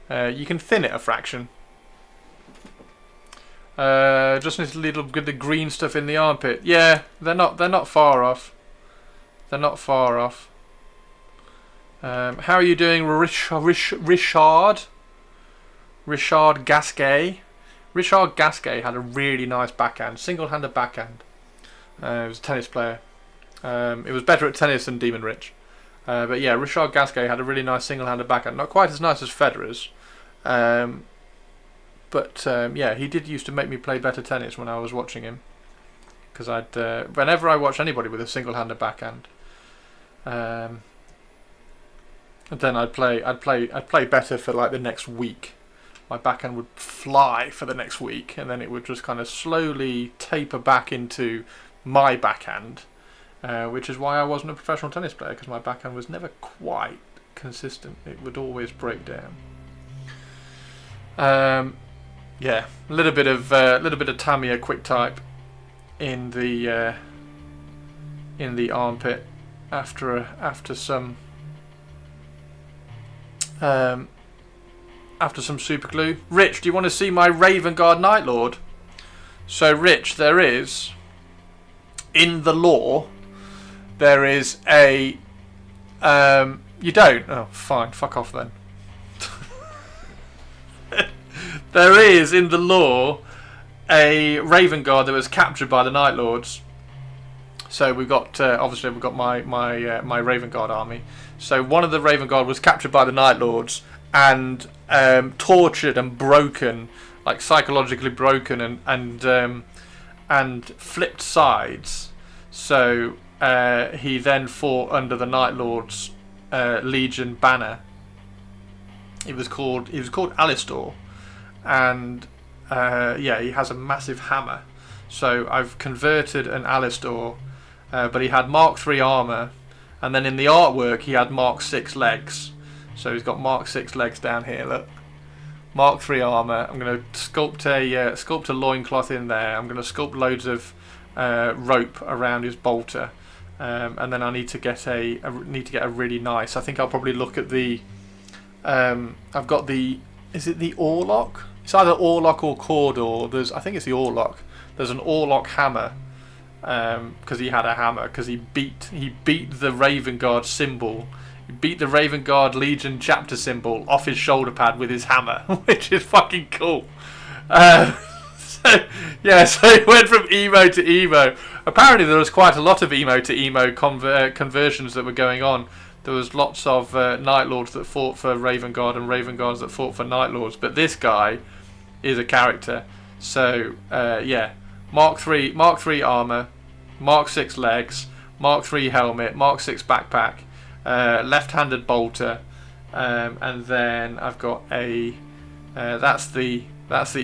You can thin it a fraction. Just need a little bit of the green stuff in the armpit. Yeah, they're not far off. How are you doing, Richard Gasquet? Richard Gasquet had a really nice backhand, single-handed backhand. He was a tennis player. It was better at tennis than Demon Rich. But yeah, Richard Gasquet had a really nice single-handed backhand. Not quite as nice as Federer's. But yeah, he did used to make me play better tennis when I was watching him. Because whenever I watch anybody with a single-handed backhand, and then I'd play better for like the next week. My backhand would fly for the next week, and then it would just kind of slowly taper back into my backhand, which is why I wasn't a professional tennis player, because my backhand was never quite consistent. It would always break down. Yeah, a little bit of Tamiya quick type in the armpit after some super glue. Rich, do you want to see my Raven Guard Night Lord? So Rich, there is in the lore, there is a you don't? Oh, fine, fuck off then. There is in the lore a Raven Guard that was captured by the Night Lords. So we've got obviously we've got my Raven Guard army. So one of the Raven Guard was captured by the Night Lords, and tortured and broken, like psychologically broken, and flipped sides. So he then fought under the Night Lord's Legion banner. He was called Alistor, and yeah, he has a massive hammer. So I've converted an Alistor, but he had Mark 3 armor, and then in the artwork he had Mark 6 legs. So he's got Mark 6 legs down here. Look, Mark 3 armor. I'm going to sculpt a loincloth in there. I'm going to sculpt loads of rope around his bolter, and then I need to get a really nice. I think I'll probably look at the. I've got the. Is it the Orlok? It's either Orlok or Cawdor. I think it's the Orlok. There's an Orlok hammer, because he had a hammer, because he beat the Raven Guard symbol. He beat the Raven Guard Legion chapter symbol off his shoulder pad with his hammer, which is fucking cool. So he went from emo to emo. Apparently there was quite a lot of emo to emo conversions that were going on. There was lots of Night Lords that fought for Raven Guard and Raven Guards that fought for Night Lords, but this guy is a character. So yeah, Mark 3 armor, Mark 6 legs, Mark 3 helmet, Mark 6 backpack, left-handed bolter, and then I've got a that's the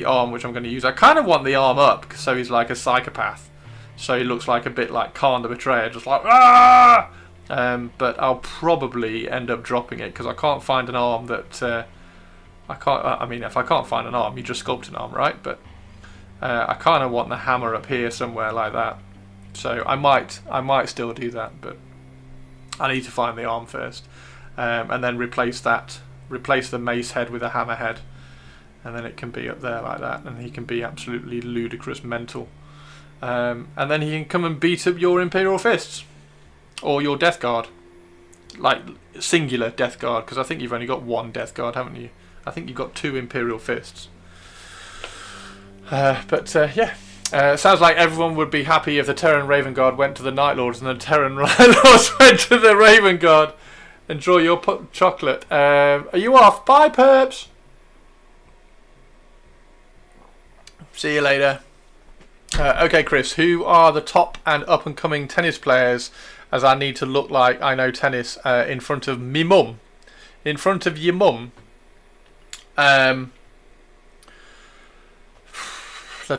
arm which I'm going to use. I kind of want the arm up so he's like a psychopath, so he looks like a bit like Khan the Betrayer, just like ah. But I'll probably end up dropping it because I can't find an arm that I can't. I mean, if I can't find an arm, you just sculpt an arm, right? But I kind of want the hammer up here somewhere like that. So I might still do that, but I need to find the arm first, and then replace the mace head with a hammer head, and then it can be up there like that, and he can be absolutely ludicrous mental, and then he can come and beat up your Imperial Fists. Or your Death Guard, like singular Death Guard, because I think you've only got one Death Guard, haven't you? I think you've got 2 Imperial Fists. But yeah, sounds like everyone would be happy if the Terran Raven Guard went to the Night Lords and the Terran Night Lords went to the Raven Guard. Enjoy your chocolate. Are you off? Bye, perps. See you later. Okay, Chris, who are the top and up-and-coming tennis players, as I need to look like I know tennis in front of me mum? In front of your mum? The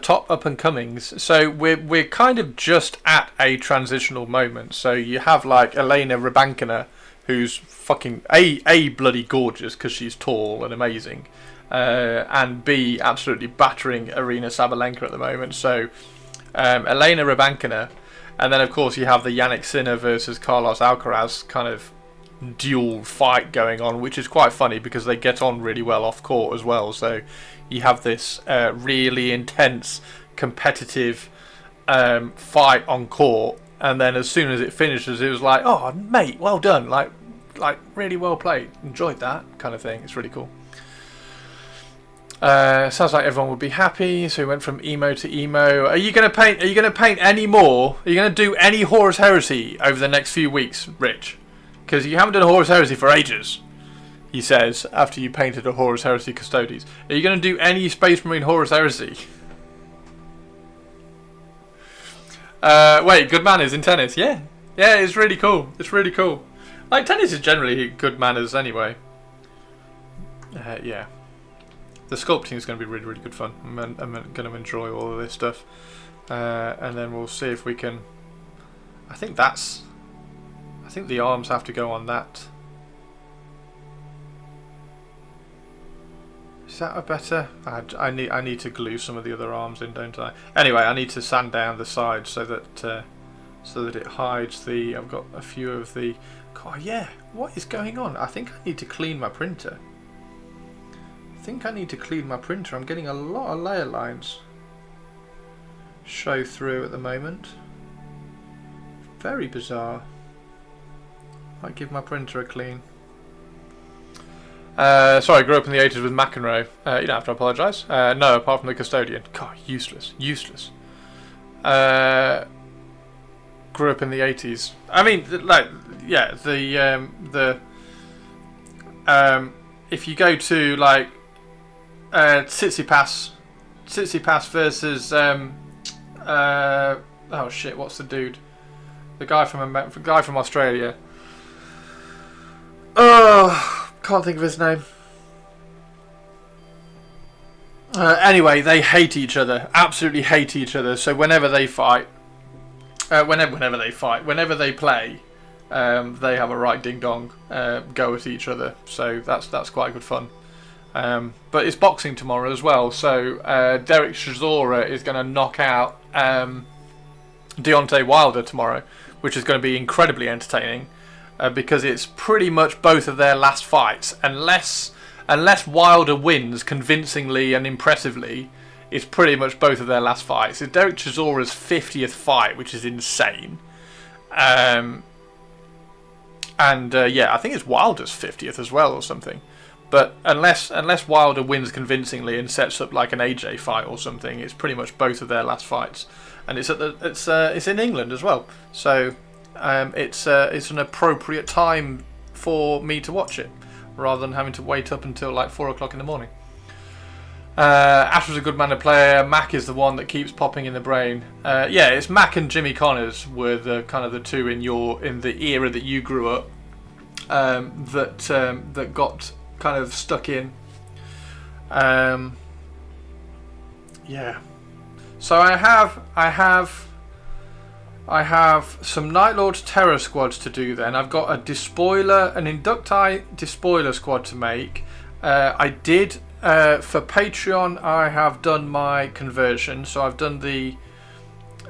top up-and-comings. So we're kind of just at a transitional moment. So you have like Elena Rybankina, who's fucking A bloody gorgeous because she's tall and amazing. And B, absolutely battering Arina Sabalenka at the moment. So Elena Rybankina, and then of course you have the Yannick Sinner versus Carlos Alcaraz kind of dual fight going on, which is quite funny because they get on really well off court as well. So you have this really intense competitive fight on court, and then as soon as it finishes it was like, oh mate, well done, like really well played, enjoyed that kind of thing. It's really cool. Sounds like everyone would be happy. So we went from emo to emo. Are you going to paint any more? Are you going to do any Horus Heresy over the next few weeks, Rich? Because you haven't done a Horus Heresy for ages, he says, after you painted a Horus Heresy Custodes. Are you going to do any Space Marine Horus Heresy? Wait, good manners in tennis? Yeah, it's really cool. It's really cool. Like, tennis is generally good manners anyway. Yeah. The sculpting is going to be really, really good fun. I'm going to enjoy all of this stuff. And then we'll see if we can... I think the arms have to go on that. Is that a better... I need to glue some of the other arms in, don't I? Anyway, I need to sand down the sides so that it hides the... I've got a few of the... God, yeah, what is going on? I think I need to clean my printer. I'm getting a lot of layer lines show through at the moment. Very bizarre. Might give my printer a clean. Sorry, I grew up in the 80s with McEnroe. You don't have to apologise. No, apart from the custodian. God, useless. Grew up in the 80s. I mean, like, yeah, if you go to like Tsitsipas versus oh shit, what's the dude? The guy from Australia. Oh, can't think of his name. Anyway, they hate each other. Absolutely hate each other. So whenever they fight, whenever they play, they have a right ding dong go at each other. So that's quite good fun. But it's boxing tomorrow as well. So Derek Chisora is going to knock out Deontay Wilder tomorrow, which is going to be incredibly entertaining because it's pretty much both of their last fights. Unless Wilder wins convincingly and impressively, it's pretty much both of their last fights. It's Derek Chisora's 50th fight, which is insane. Yeah, I think it's Wilder's 50th as well or something. But unless Wilder wins convincingly and sets up like an AJ fight or something, it's pretty much both of their last fights. And it's in England as well, so it's an appropriate time for me to watch it, rather than having to wait up until like 4 o'clock in the morning. Ash was a good man to play. Mac is the one that keeps popping in the brain. Yeah, it's Mac and Jimmy Connors were the kind of the two in the era that you grew up that got kind of stuck in. Yeah. So I have some Night Lords Terror squads to do. Then I've got an Inducti Despoiler squad to make. I did for Patreon. I have done my conversion, so I've done the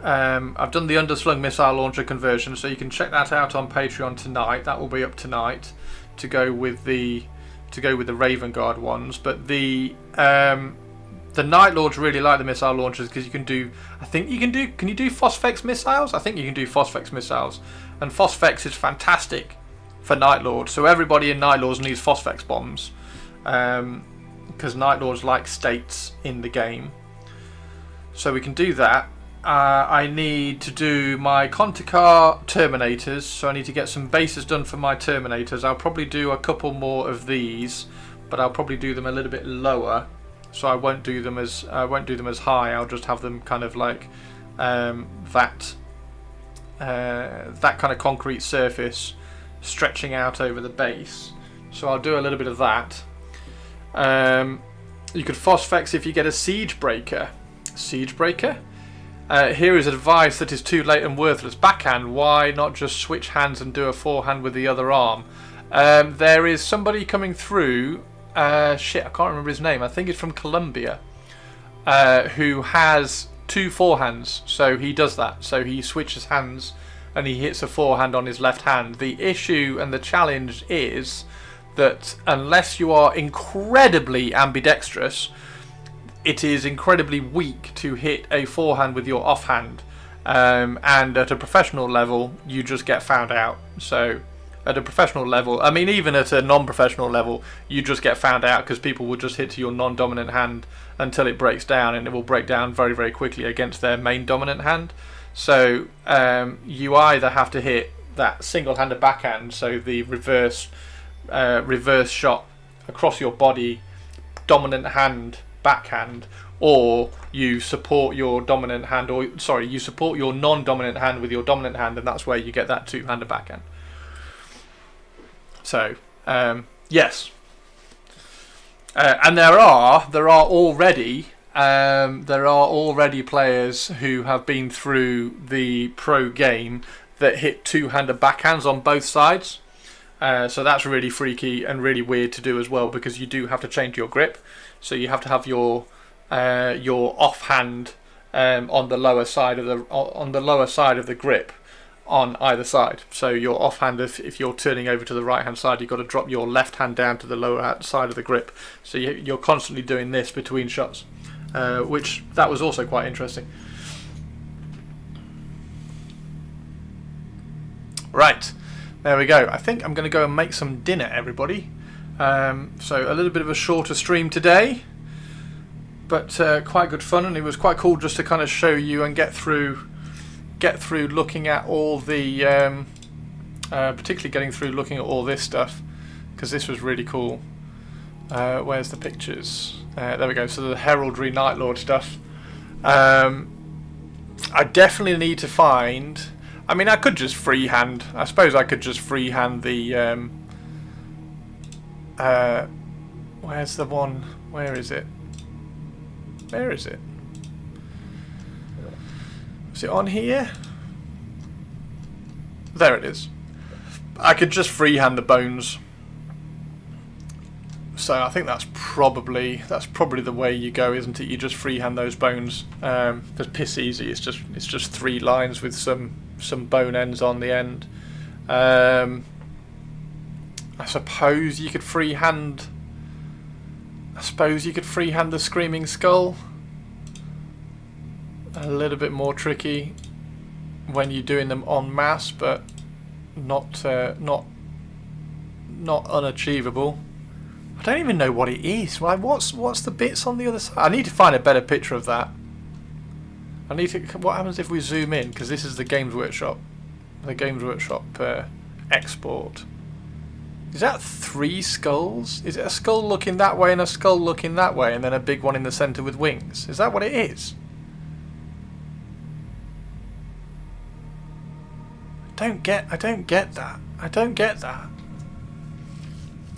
underslung missile launcher conversion. So you can check that out on Patreon tonight. That will be up tonight to go with the Raven Guard ones. But the Night Lords really like the missile launchers because you can do. Can you do Phosphex missiles? I think you can do Phosphex missiles, and Phosphex is fantastic for Night Lords. So everybody in Night Lords needs Phosphex bombs, because Night Lords like states in the game. So we can do that. I need to do my Conticar Terminators, so I need to get some bases done for my Terminators. I'll probably do a couple more of these, but I'll probably do them a little bit lower. So I won't do them as high. I'll just have them kind of like that kind of concrete surface stretching out over the base. So I'll do a little bit of that. You could Phosphex if you get a Siege Breaker. Siege Breaker? Here is advice that is too late and worthless. Backhand, why not just switch hands and do a forehand with the other arm? There is somebody coming through, I can't remember his name, I think it's from Colombia, who has 2 forehands, so he does that. So he switches hands and he hits a forehand on his left hand. The issue and the challenge is that unless you are incredibly ambidextrous, it is incredibly weak to hit a forehand with your offhand, and at a professional level you just get found out. So at a professional level, I mean even at a non-professional level, you just get found out because people will just hit to your non-dominant hand until it breaks down, and it will break down very, very quickly against their main dominant hand. So you either have to hit that single-handed backhand, so the reverse shot across your body, dominant hand backhand, or you support your dominant hand, you support your non-dominant hand with your dominant hand, and that's where you get that two-handed backhand. So yes, and there are already players who have been through the pro game that hit two-handed backhands on both sides. So that's really freaky and really weird to do as well, because you do have to change your grip. So you have to have your offhand on the lower side of the grip on either side. So your offhand, if you're turning over to the right hand side, you've got to drop your left hand down to the lower side of the grip. So you're constantly doing this between shots, which that was also quite interesting. Right, there we go. I think I'm going to go and make some dinner, everybody. So a little bit of a shorter stream today, but quite good fun, and it was quite cool just to kind of show you and get through looking at all the particularly getting through looking at all this stuff, because this was really cool. Where's the pictures? There we go. So the heraldry Night Lord stuff. I definitely need to find. I mean, I could just freehand. I suppose I could just freehand the. Where's the one? Where is it? Where is it? Is it on here? There it is. I could just freehand the bones. So I think that's probably the way you go, isn't it? You just freehand those bones. Because piss easy. It's just 3 lines with some bone ends on the end. I suppose you could freehand. The Screaming Skull. A little bit more tricky when you're doing them en masse, but not unachievable. I don't even know what it is. Like, what's the bits on the other side? I need to find a better picture of that. What happens if we zoom in? Because this is the Games Workshop. The Games Workshop export. Is that 3 skulls? Is it a skull looking that way and a skull looking that way, and then a big one in the centre with wings? Is that what it is? I don't get that. I don't get that.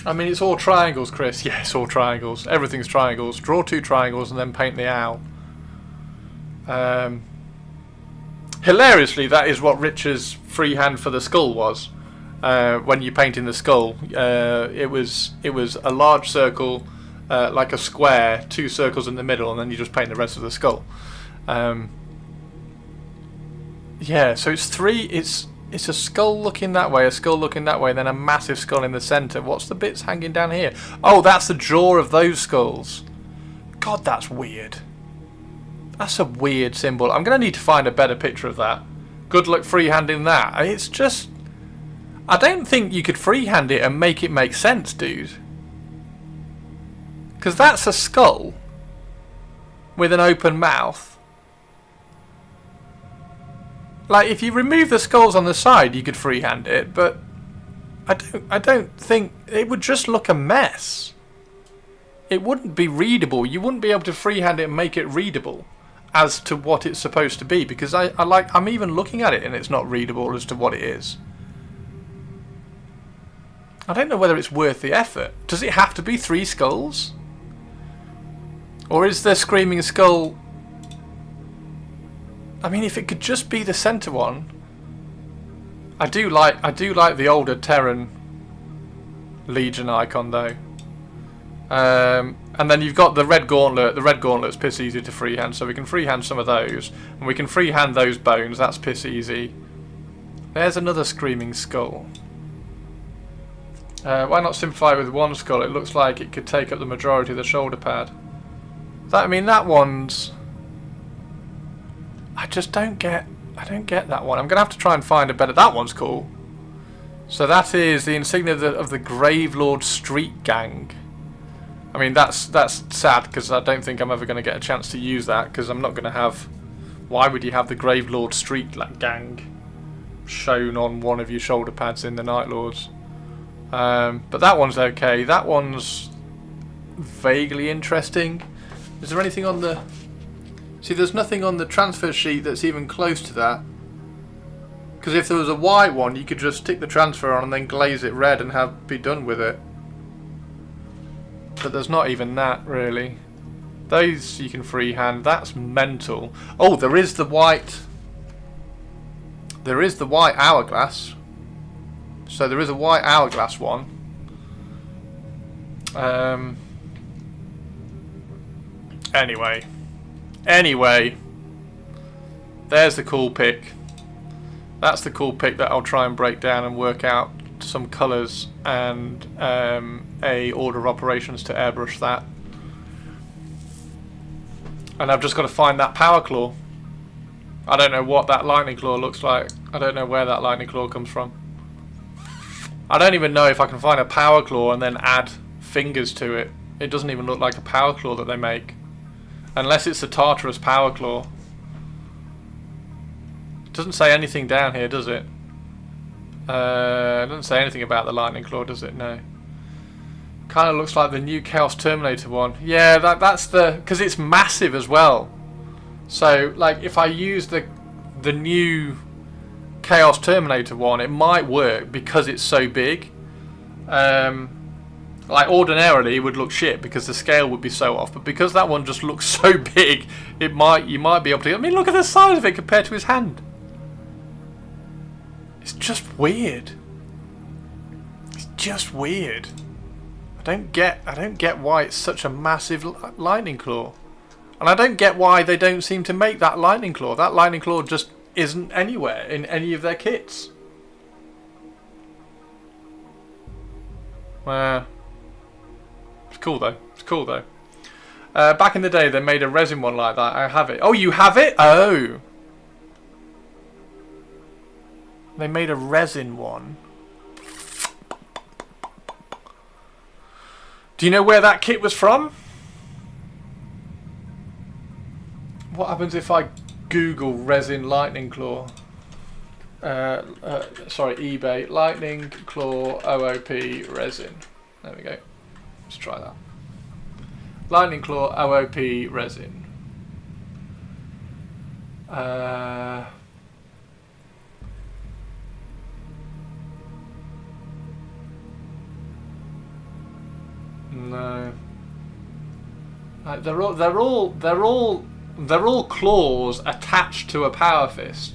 I mean, it's all triangles, Chris. Yeah, it's all triangles. Everything's triangles. Draw 2 triangles and then paint the owl. Hilariously, that is what Rich's freehand for the skull was. When you're painting the skull, it was a large circle, like a square, 2 circles in the middle, and then you just paint the rest of the skull. Yeah, so it's 3. It's a skull looking that way, a skull looking that way, and then a massive skull in the centre. What's the bits hanging down here? Oh, that's the jaw of those skulls. God, that's weird. That's a weird symbol. I'm going to need to find a better picture of that. Good luck freehanding that. It's just... I don't think you could freehand it and make it make sense, dude. Because that's a skull with an open mouth. Like, if you remove the skulls on the side, you could freehand it, but I don't think it would just look a mess. It wouldn't be readable. You wouldn't be able to freehand it and make it readable as to what it's supposed to be, because I'm even looking at it and it's not readable as to what it is. I don't know whether it's worth the effort. Does it have to be 3 skulls? Or is the Screaming Skull... I mean, if it could just be the centre one. I do like the older Terran Legion icon though. And then you've got the Red Gauntlet. The Red Gauntlet's piss easy to freehand, so we can freehand some of those. And we can freehand those bones, that's piss easy. There's another Screaming Skull. Why not simplify with 1 skull? It looks like it could take up the majority of the shoulder pad. I mean, that one's... I don't get that one. I'm going to have to try and find a better... That one's cool. So that is the insignia of the Gravelord Street Gang. I mean, that's sad, because I don't think I'm ever going to get a chance to use that, because I'm not going to have... Why would you have the Gravelord Street Gang shown on one of your shoulder pads in the Night Lords? But that one's okay. That one's vaguely interesting. Is there anything on the... See, there's nothing on the transfer sheet that's even close to that. Because if there was a white one, you could just stick the transfer on and then glaze it red and be done with it. But there's not even that, really. Those you can freehand. That's mental. Oh, there is the white... There is the white hourglass. So there is a white hourglass one. Anyway, there's the cool pick. That's the cool pick that I'll try and break down and work out some colours and a order of operations to airbrush that. And I've just got to find that power claw. I don't know what that lightning claw looks like. I don't know where that lightning claw comes from. I don't even know if I can find a power claw and then add fingers to it. It doesn't even look like a power claw that they make. Unless it's a Tartarus power claw. It doesn't say anything down here, does it? It doesn't say anything about the lightning claw, does it? No. Kind of looks like the new Chaos Terminator one. Yeah, that's the... because it's massive as well. So, like, if I use the new Chaos Terminator one, it might work because it's so big. Like, ordinarily it would look shit because the scale would be so off, but because that one just looks so big, you might be able to... I mean, look at the size of it compared to his hand. It's just weird. It's just weird. I don't get why it's such a massive lightning claw. And I don't get why they don't seem to make that lightning claw. That lightning claw just isn't anywhere in any of their kits. It's cool though. It's cool though. Back in the day they made a resin one like that. I have it. Oh, you have it? Oh. They made a resin one. Do you know where that kit was from? What happens if I Google resin lightning claw? Sorry, eBay lightning claw OOP resin. There we go. Let's try that. Lightning claw OOP resin. No. They're all claws attached to a power fist,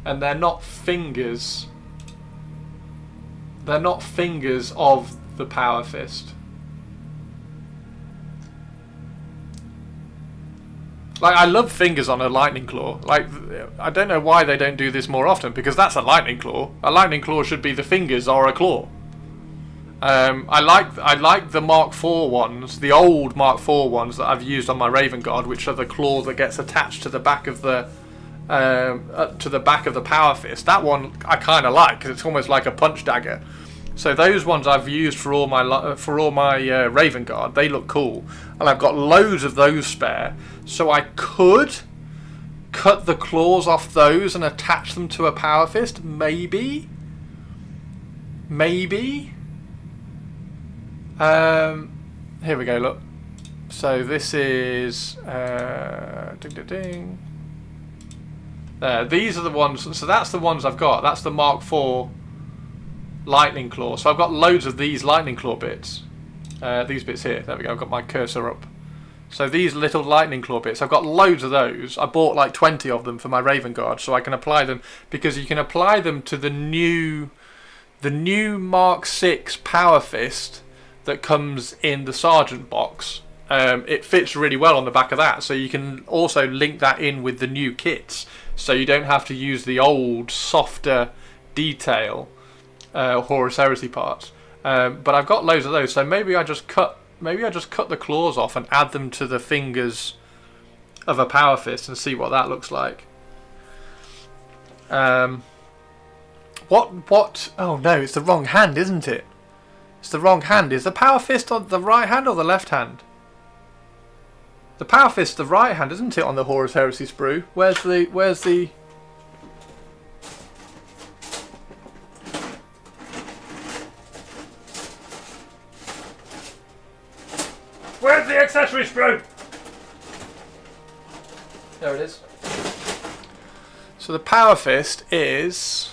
and they're not fingers. They're not fingers of the power fist. Like, I love fingers on a lightning claw. Like, I don't know why they don't do this more often, because that's a lightning claw. A lightning claw should be the fingers or a claw. I like the Mark IV ones, the old Mark IV ones that I've used on my Raven Guard, which are the claw that gets attached to the back of the power fist. That one I kind of like because it's almost like a punch dagger. So those ones I've used for all my Raven Guard. They look cool, and I've got loads of those spare. So I could cut the claws off those and attach them to a power fist, maybe. Here we go, look. So this is ding ding ding. There, these are the ones. So that's the ones I've got. That's the Mark IV lightning claw. So I've got loads of these lightning claw bits. These bits here. There we go. I've got my cursor up. So these little lightning claw bits, I've got loads of those. I bought like 20 of them for my Raven Guard, so I can apply them, because you can apply them to the new Mark VI power fist that comes in the Sergeant box. It fits really well on the back of that, so you can also link that in with the new kits, so you don't have to use the old softer detail Horus Heresy parts. But I've got loads of those, so maybe I just cut the claws off and add them to the fingers of a power fist and see what that looks like. What? Oh no, it's the wrong hand, isn't it? It's the wrong hand. Is the power fist on the right hand or the left hand? The power fist the right hand, isn't it, on the Horus Heresy sprue? Where's the accessory sprue? There it is. So the power fist is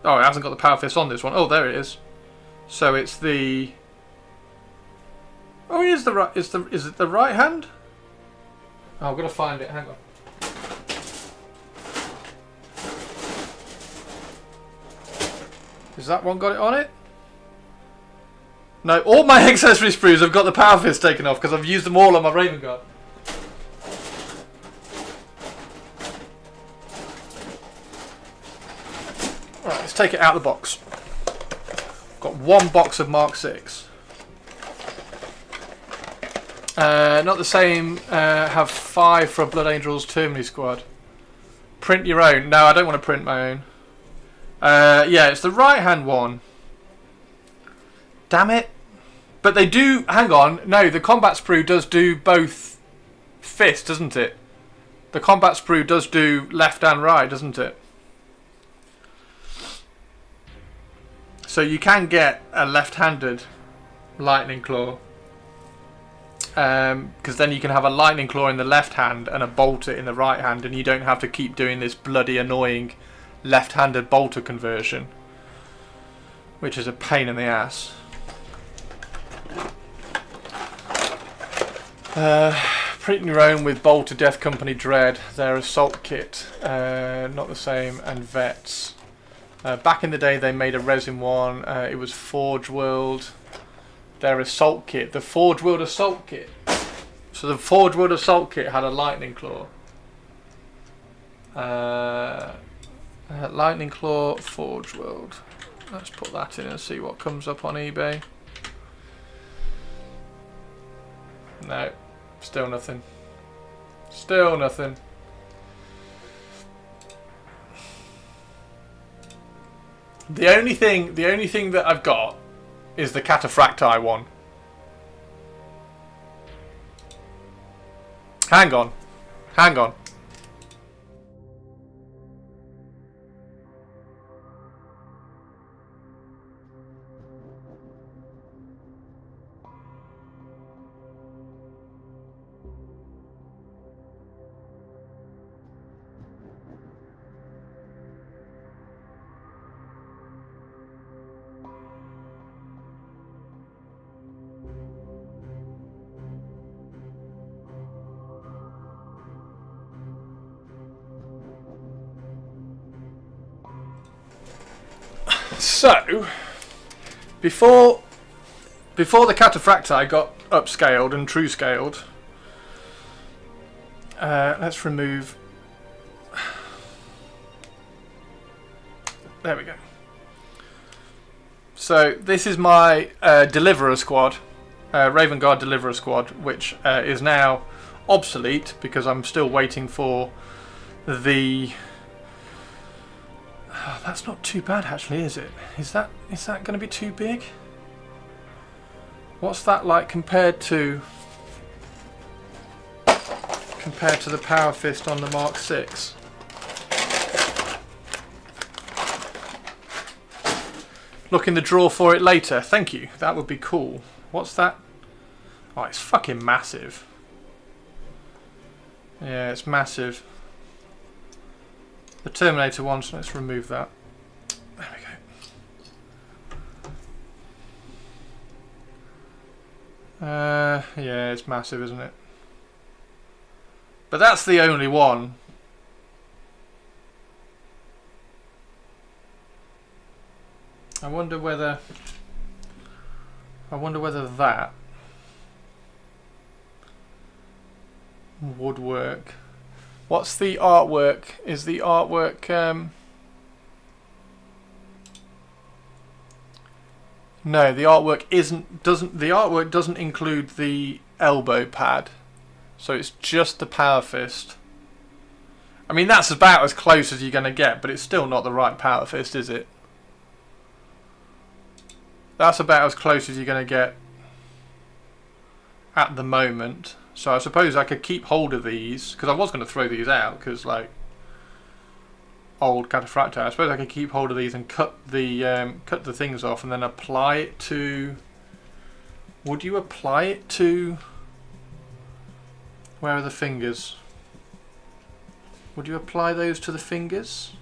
oh, it hasn't got the power fist on this one. Oh, there it is. So it's the... Oh, is it the right hand? Oh, I'm gonna find it. Hang on. Has that one got it on it? No, all my accessory sprues have got the power fist taken off because I've used them all on my Raven Guard. Right, let's take it out of the box. Got one box of Mark VI. Not the same. Have 5 for a Blood Angels Termini squad. Print your own. No, I don't want to print my own. Yeah, it's the right hand one. Damn it. But they do... Hang on. No, the combat sprue does do both fists, doesn't it? The combat sprue does do left and right, doesn't it? So you can get a left-handed lightning claw. Because then you can have a lightning claw in the left hand and a bolter in the right hand, and you don't have to keep doing this bloody annoying left-handed bolter conversion, which is a pain in the ass. Printing your own with Bolter, Death Company, Dread, their assault kit, not the same, and Vets. Back in the day they made a resin one, it was Forge World. Their assault kit, the Forge World assault kit. So the Forge World assault kit had a lightning claw. Lightning claw, Forge World. Let's put that in and see what comes up on eBay. No, still nothing. Still nothing. The only thing that I've got is the Cataphractii one. Hang on. Hang on. So, before the Cataphractii got upscaled and true scaled, let's remove. There we go. So this is my Deliverer squad, Raven Guard Deliverer squad, which is now obsolete because I'm still waiting for the. Oh, that's not too bad actually, is it? Is that going to be too big? What's that like compared to the Power Fist on the Mark 6? Look in the drawer for it later. Thank you. That would be cool. What's that? Oh, it's fucking massive. Yeah, it's massive. The Terminator one, so let's remove that. There we go. Yeah, it's massive, isn't it? But that's the only one. I wonder whether that would work. What's the artwork? Is the artwork no, the artwork doesn't include the elbow pad. So it's just the Power Fist. I mean, that's about as close as you're going to get, but it's still not the right Power Fist, is it? That's about as close as you're going to get at the moment. So I suppose I could keep hold of these, because I was going to throw these out, because like old Cataphractii. I suppose I could keep hold of these and cut the things off, and then apply it to. Would you apply it to? Where are the fingers? Would you apply those to the fingers?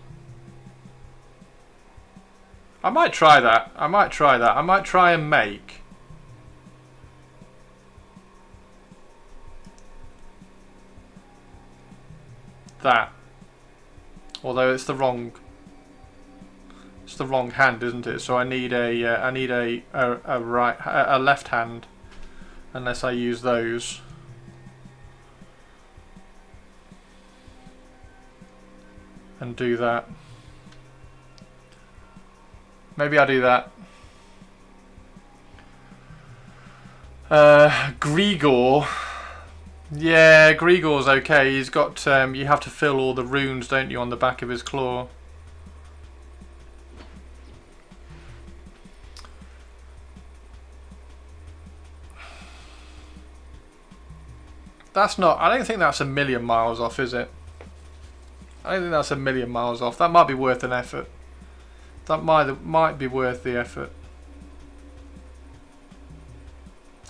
I might try that. I might try and make. That, although it's the wrong hand, isn't it? So I need a left hand, unless I use those. And do that. Maybe I'll do that. Grigor. Yeah, Grigor's okay. He's got. You have to fill all the runes, don't you, on the back of his claw? That's not. I don't think that's a million miles off, is it? I don't think that's a million miles off. That might be worth an effort. That might be worth the effort.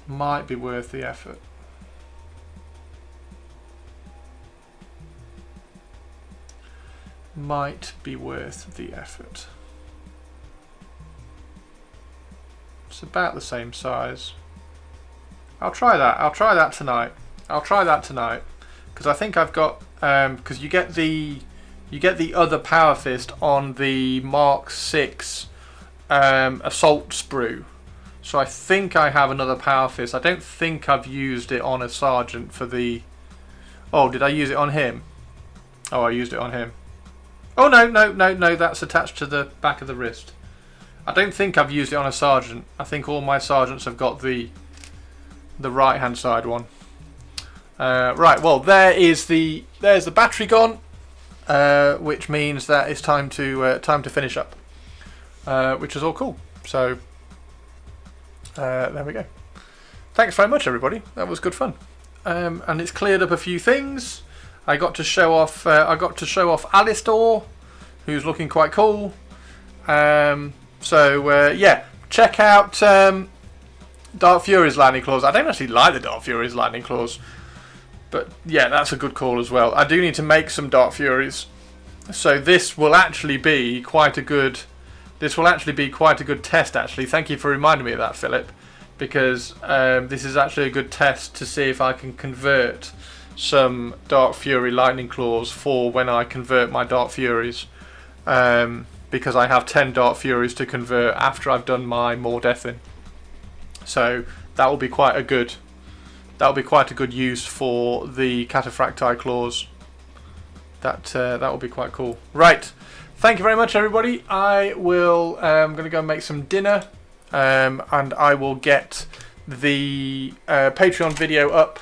Might be worth the effort. Might be worth the effort. It's about the same size. I'll try that. I'll try that tonight. I'll try that tonight because I think I've got because you get the other Power Fist on the Mark 6 assault sprue. So I think I have another Power Fist. I don't think I've used it on a sergeant for the... Oh, did I use it on him? Oh, I used it on him. Oh, no, that's attached to the back of the wrist. I don't think I've used it on a sergeant. I think all my sergeants have got the right hand side one. Right, well, there's the battery gone, which means that it's time to finish up, which is all cool. So there we go. Thanks very much, everybody. That was good fun, and it's cleared up a few things. I got to show off. Alistor, who's looking quite cool. Yeah, check out Dark Fury's Lightning Claws. I don't actually like the Dark Fury's Lightning Claws, but yeah, that's a good call as well. I do need to make some Dark Furies, so this will actually be quite a good. This will actually be quite a good test. Actually, thank you for reminding me of that, Philip, because this is actually a good test to see if I can convert some Dark Fury Lightning Claws for when I convert my Dark Furies, because I have 10 Dark Furies to convert after I've done my Mordethyn. So that will be quite a good use for the Cataphractii Claws. That will be quite cool. Right, thank you very much, everybody. I will I'm going to go and make some dinner, and I will get the Patreon video up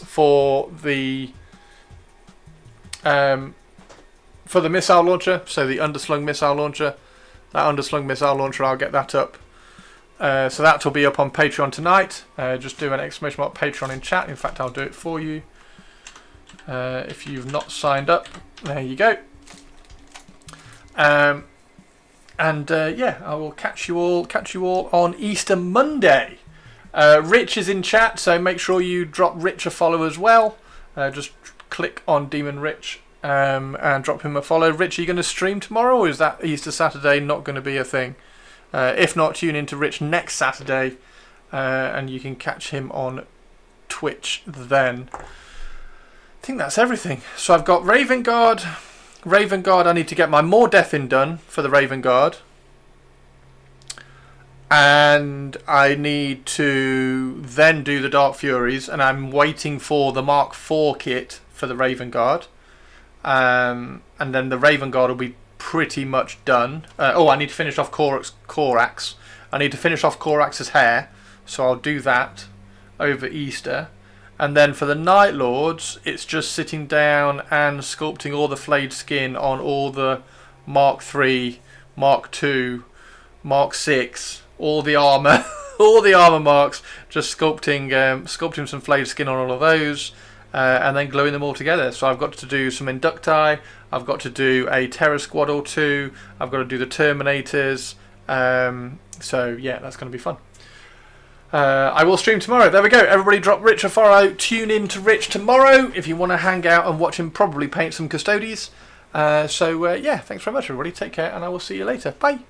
for the missile launcher, so the underslung missile launcher. That underslung missile launcher, I'll get that up. So that will be up on Patreon tonight. Just do an exclamation mark Patreon in chat. In fact, I'll do it for you. If you've not signed up, there you go. Yeah, I will catch you all on Easter Monday. Rich is in chat, so make sure you drop Rich a follow as well. Just click on Demon Rich and drop him a follow. Rich, are you going to stream tomorrow, or is that Easter Saturday not going to be a thing? If not, tune in to Rich next Saturday, and you can catch him on Twitch then. I think that's everything. So I've got Raven Guard. I need to get my Mordethyn done for the Raven Guard. And I need to then do the Dark Furies, and I'm waiting for the Mark IV kit for the Raven Guard. And then the Raven Guard will be pretty much done. I need to finish off Korax. I need to finish off Korax's hair, so I'll do that over Easter. And then for the Night Lords, it's just sitting down and sculpting all the flayed skin on all the Mark III, Mark II, Mark VI, all the armor, all the armor marks. Just sculpting some flayed skin on all of those, and then gluing them all together. So I've got to do some Inducti. I've got to do a Terror Squad or two. I've got to do the Terminators. So yeah, that's going to be fun. I will stream tomorrow. There we go. Everybody drop Rich a follow. Tune in to Rich tomorrow if you want to hang out and watch him probably paint some Custodes. Yeah, thanks very much, everybody. Take care, and I will see you later. Bye.